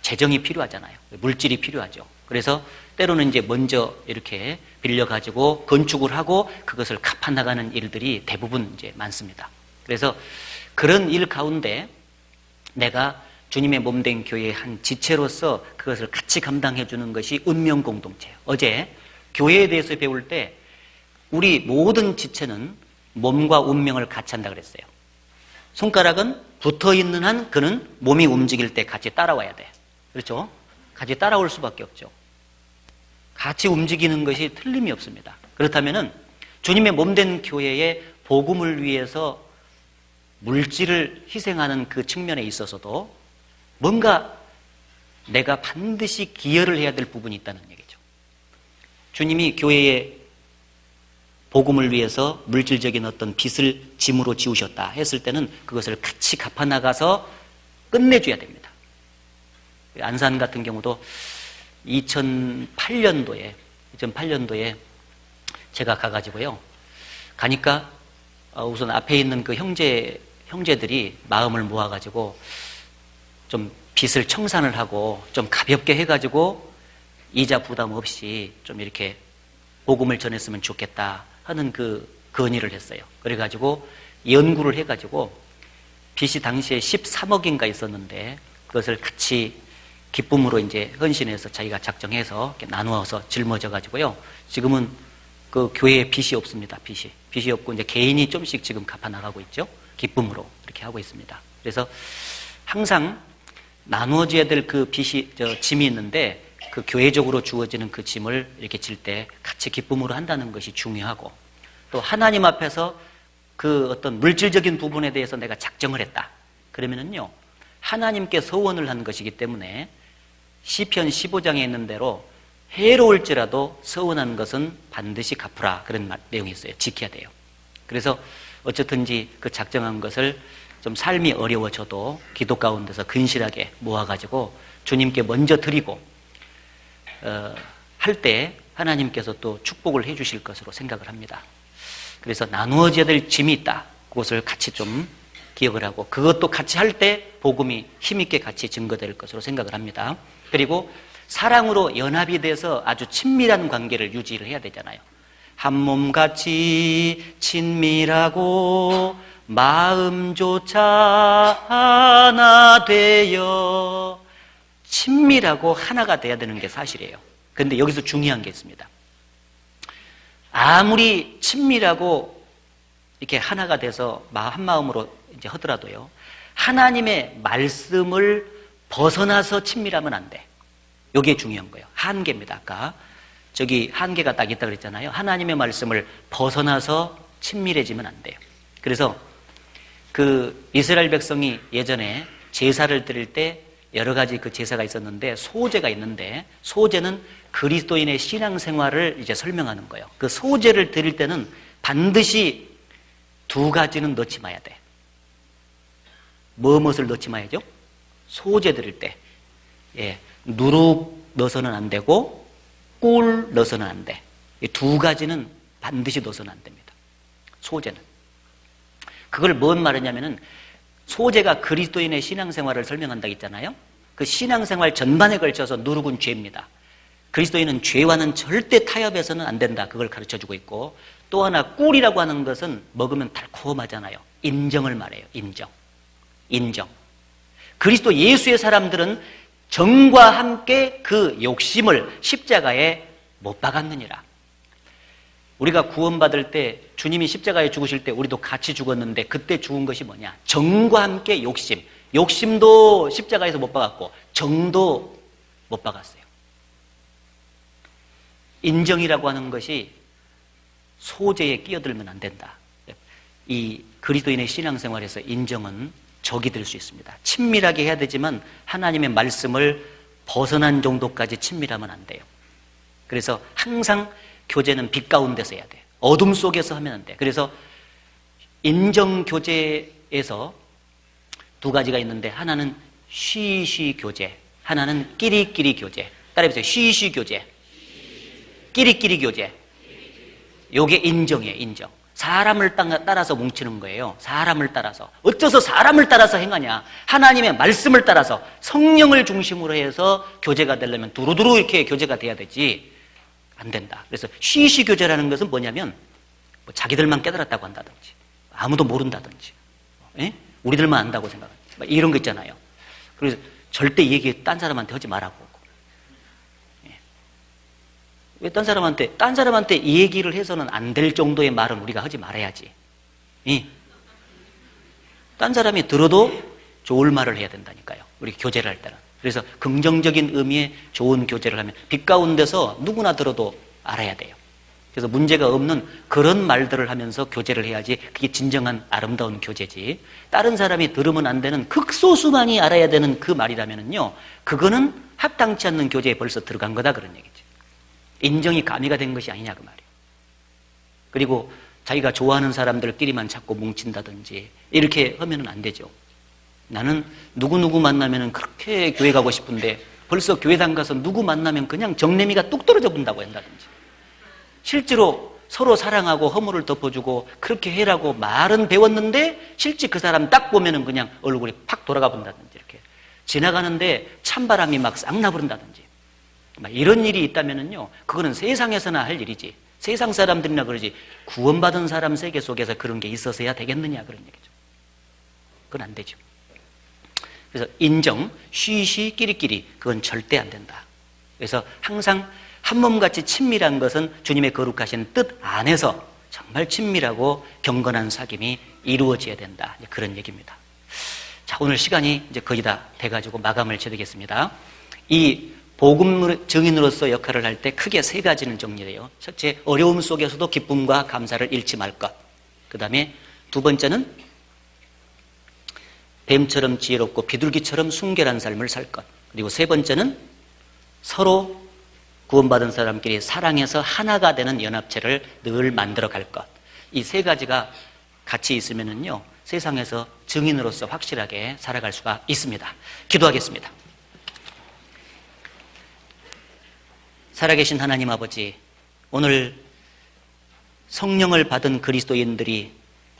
재정이 필요하잖아요. 물질이 필요하죠. 그래서 때로는 이제 먼저 이렇게 빌려가지고 건축을 하고 그것을 갚아나가는 일들이 대부분 이제 많습니다. 그래서 그런 일 가운데 내가 주님의 몸된 교회의 한 지체로서 그것을 같이 감당해 주는 것이 운명 공동체예요. 어제 교회에 대해서 배울 때 우리 모든 지체는 몸과 운명을 같이 한다 그랬어요. 손가락은 붙어 있는 한 그는 몸이 움직일 때 같이 따라와야 돼. 그렇죠? 같이 따라올 수밖에 없죠. 같이 움직이는 것이 틀림이 없습니다. 그렇다면은 주님의 몸된 교회의 복음을 위해서 물질을 희생하는 그 측면에 있어서도 뭔가 내가 반드시 기여를 해야 될 부분이 있다는 얘기죠. 주님이 교회의 복음을 위해서 물질적인 어떤 빚을 짐으로 지우셨다 했을 때는 그것을 같이 갚아나가서 끝내줘야 됩니다. 안산 같은 경우도 2008년도에 제가 가가지고요. 가니까 우선 앞에 있는 그 형제들이 마음을 모아가지고 좀 빚을 청산을 하고 좀 가볍게 해가지고 이자 부담 없이 좀 이렇게 복음을 전했으면 좋겠다 하는 그 건의를 했어요. 그래가지고 연구를 해가지고 빚이 당시에 13억인가 있었는데 그것을 같이 기쁨으로 이제 헌신해서 자기가 작정해서 이렇게 나누어서 짊어져 가지고요. 지금은 그 교회에 빚이 없습니다. 빚이 없고 이제 개인이 좀씩 지금 갚아 나가고 있죠. 기쁨으로 이렇게 하고 있습니다. 그래서 항상 나누어져야 될 그 짐이 있는데 그 교회적으로 주어지는 그 짐을 이렇게 질 때 같이 기쁨으로 한다는 것이 중요하고, 또 하나님 앞에서 그 어떤 물질적인 부분에 대해서 내가 작정을 했다. 그러면은요, 하나님께 서원을 한 것이기 때문에 시편 15장에 있는 대로 해로울지라도 서원한 것은 반드시 갚으라, 그런 내용이 있어요. 지켜야 돼요. 그래서 어쨌든지 그 작정한 것을 좀 삶이 어려워져도 기도 가운데서 근실하게 모아가지고 주님께 먼저 드리고 할 때 하나님께서 또 축복을 해 주실 것으로 생각을 합니다. 그래서 나누어져야 될 짐이 있다. 그것을 같이 좀 기억을 하고, 그것도 같이 할 때 복음이 힘있게 같이 증거될 것으로 생각을 합니다. 그리고 사랑으로 연합이 돼서 아주 친밀한 관계를 유지를 해야 되잖아요. 한 몸같이 친밀하고 마음조차 하나 되어, 친밀하고 하나가 돼야 되는 게 사실이에요. 그런데 여기서 중요한 게 있습니다. 아무리 친밀하고 이렇게 하나가 돼서 한 마음으로 이제 하더라도요, 하나님의 말씀을 벗어나서 친밀하면 안 돼. 이게 중요한 거예요. 한계입니다. 아까 저기 한계가 딱 있다 그랬잖아요. 하나님의 말씀을 벗어나서 친밀해지면 안 돼요. 그래서 그 이스라엘 백성이 예전에 제사를 드릴 때 여러 가지 그 제사가 있었는데 소제가 있는데, 소제는 그리스도인의 신앙생활을 이제 설명하는 거예요. 그 소제를 드릴 때는 반드시 두 가지는 넣지 마야 돼. 무엇을 넣지 마야죠? 소제 드릴 때, 누룩 넣어서는 안 되고 꿀 넣어서는 안 돼. 이 두 가지는 반드시 넣어서는 안 됩니다. 소제는. 그걸 뭔 말이냐면은, 소제가 그리스도인의 신앙생활을 설명한다고 했잖아요. 그 신앙생활 전반에 걸쳐서 누룩은 죄입니다. 그리스도인은 죄와는 절대 타협해서는 안 된다. 그걸 가르쳐주고 있고, 또 하나 꿀이라고 하는 것은 먹으면 달콤하잖아요. 인정을 말해요. 인정. 그리스도 예수의 사람들은 정과 함께 그 욕심을 십자가에 못 박았느니라. 우리가 구원받을 때 주님이 십자가에 죽으실 때 우리도 같이 죽었는데, 그때 죽은 것이 뭐냐? 정과 함께 욕심. 욕심도 십자가에서 못 박았고 정도 못 박았어요. 인정이라고 하는 것이 소재에 끼어들면 안 된다. 이 그리스도인의 신앙생활에서 인정은 적이 될 수 있습니다. 친밀하게 해야 되지만 하나님의 말씀을 벗어난 정도까지 친밀하면 안 돼요. 그래서 항상 교제는 빛 가운데서 해야 돼요. 어둠 속에서 하면 안 돼요. 그래서 인정 교제에서 두 가지가 있는데, 하나는 쉬쉬 교제, 하나는 끼리끼리 교제. 따라해보세요. 쉬쉬 교제, 끼리끼리 교제. 요게 인정이에요. 인정. 사람을 따라서 뭉치는 거예요. 사람을 따라서. 어째서 사람을 따라서 행하냐? 하나님의 말씀을 따라서 성령을 중심으로 해서 교제가 되려면 두루두루 이렇게 교제가 돼야 되지, 안 된다. 그래서 쉬쉬 교제라는 것은 뭐냐면, 뭐 자기들만 깨달았다고 한다든지, 아무도 모른다든지, 우리들만 안다고 생각하지, 이런 거 있잖아요. 그래서 절대 이 얘기 딴 사람한테 하지 말라고. 왜 딴 사람한테 이 얘기를 해서는 안 될 정도의 말은 우리가 하지 말아야지. 딴 사람이 들어도 좋을 말을 해야 된다니까요. 우리 교제를 할 때는. 그래서 긍정적인 의미의 좋은 교제를 하면 빛 가운데서 누구나 들어도 알아야 돼요. 그래서 문제가 없는 그런 말들을 하면서 교제를 해야지, 그게 진정한 아름다운 교제지. 다른 사람이 들으면 안 되는 극소수만이 알아야 되는 그 말이라면요, 그거는 합당치 않는 교제에 벌써 들어간 거다, 그런 얘기지. 인정이 가미가 된 것이 아니냐, 그 말이에요. 그리고 자기가 좋아하는 사람들끼리만 자꾸 뭉친다든지 이렇게 하면은 안 되죠. 나는 누구누구 만나면은 그렇게 교회 가고 싶은데 벌써 교회당 가서 누구 만나면 그냥 정내미가 뚝 떨어져 본다고 한다든지, 실제로 서로 사랑하고 허물을 덮어주고 그렇게 해라고 말은 배웠는데 실제 그 사람 딱 보면은 그냥 얼굴이 팍 돌아가 본다든지, 이렇게 지나가는데 찬바람이 막 싹 나부른다든지 막 이런 일이 있다면은요, 그거는 세상에서나 할 일이지, 세상 사람들이나 그러지, 구원받은 사람 세계 속에서 그런 게 있어서야 되겠느냐, 그런 얘기죠. 그건 안 되죠. 그래서 인정, 쉬쉬, 끼리끼리, 그건 절대 안 된다. 그래서 항상 한 몸같이 친밀한 것은 주님의 거룩하신 뜻 안에서 정말 친밀하고 경건한 사귐이 이루어져야 된다, 그런 얘기입니다. 자, 오늘 시간이 이제 거의 다 돼가지고 마감을 지어드리겠습니다. 이 복음 증인으로서 역할을 할 때 크게 세 가지는 정리돼요. 첫째, 어려움 속에서도 기쁨과 감사를 잃지 말 것. 그 다음에 두 번째는 뱀처럼 지혜롭고 비둘기처럼 순결한 삶을 살 것. 그리고 세 번째는 서로 구원받은 사람끼리 사랑해서 하나가 되는 연합체를 늘 만들어 갈 것. 이 세 가지가 같이 있으면은요, 세상에서 증인으로서 확실하게 살아갈 수가 있습니다. 기도하겠습니다. 살아계신 하나님 아버지, 오늘 성령을 받은 그리스도인들이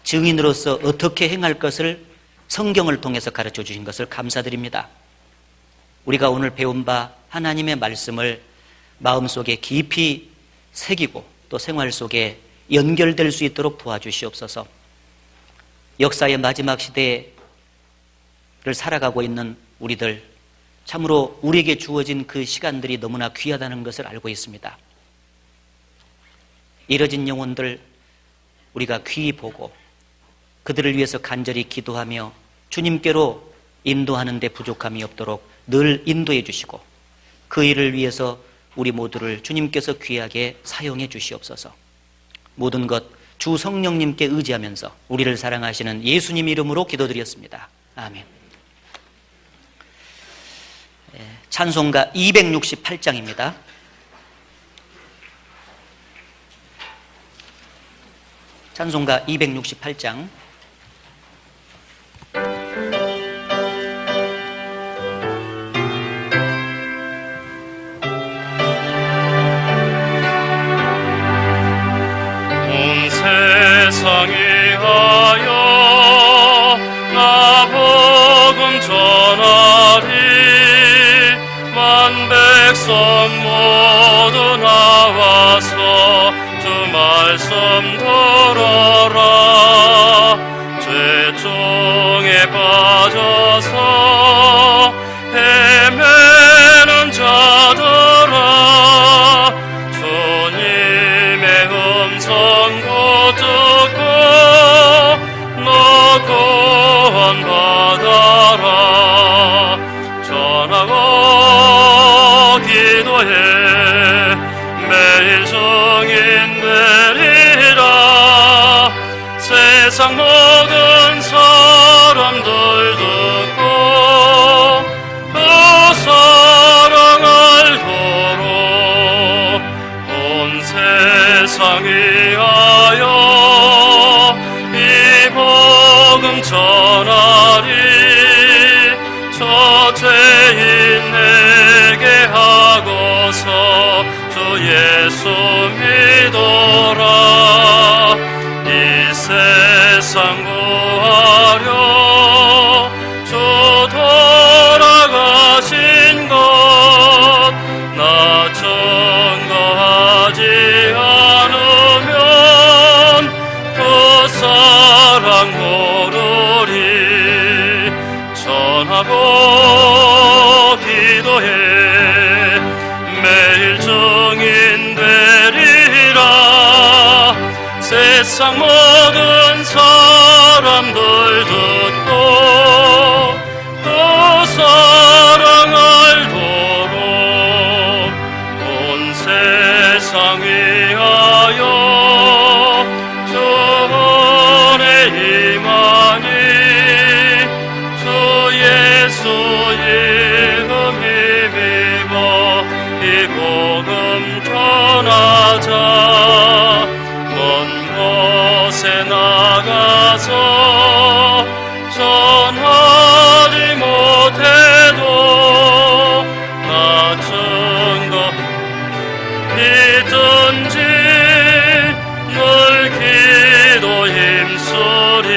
증인으로서 어떻게 행할 것을 성경을 통해서 가르쳐 주신 것을 감사드립니다. 우리가 오늘 배운 바 하나님의 말씀을 마음속에 깊이 새기고 또 생활 속에 연결될 수 있도록 도와주시옵소서. 역사의 마지막 시대를 살아가고 있는 우리들, 참으로 우리에게 주어진 그 시간들이 너무나 귀하다는 것을 알고 있습니다. 잃어진 영혼들 우리가 귀히 보고 그들을 위해서 간절히 기도하며 주님께로 인도하는 데 부족함이 없도록 늘 인도해 주시고 그 일을 위해서 우리 모두를 주님께서 귀하게 사용해 주시옵소서. 모든 것 주 성령님께 의지하면서 우리를 사랑하시는 예수님 이름으로 기도드렸습니다. 아멘. 찬송가 268장입니다. 찬송가 268장. 온 세상에 하여 나 복음 전하리. 만 백성 모두 나와서 주 말씀 들어라. 죄종에 빠져서 헤매는 자들아, 주님의 음성 곧 듣고 너 구원 받아라. 전하고 기도해 매일 증인 되리라. 세상 모든 사람들 듣고 그 사랑 알도록 온 세상에 하여 이 복음 전하리. 저 죄인 내게 하고서 주 예수 믿어라. 이 세상 구하려 주 돌아가신 것 나 증거하지 않으면 그 사랑 모르리. 전하고 기도해 매일 증인 되리라. 세상 모든 사람들 듣고 그 사랑 알도록 온 세상에 하여 주 은혜 임하니. 주 예수 이름 힘입어 이 복음 전하자. 먼 곳에 나가서 전하지 못해도 나 증거 있든지 늘 기도 힘쓰리.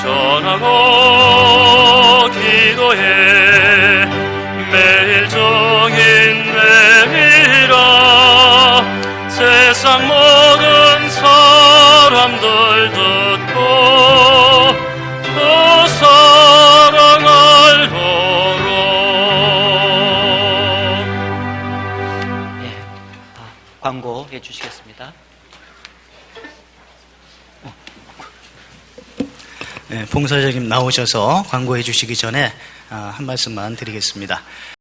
전하고 기도 교회 매일 종인 내밀어 세상 모든 사람들 듣고 또 사랑하도록. 예, 광고해 주시겠습니다. 봉사자님 나오셔서 광고해 주시기 전에 한 말씀만 드리겠습니다.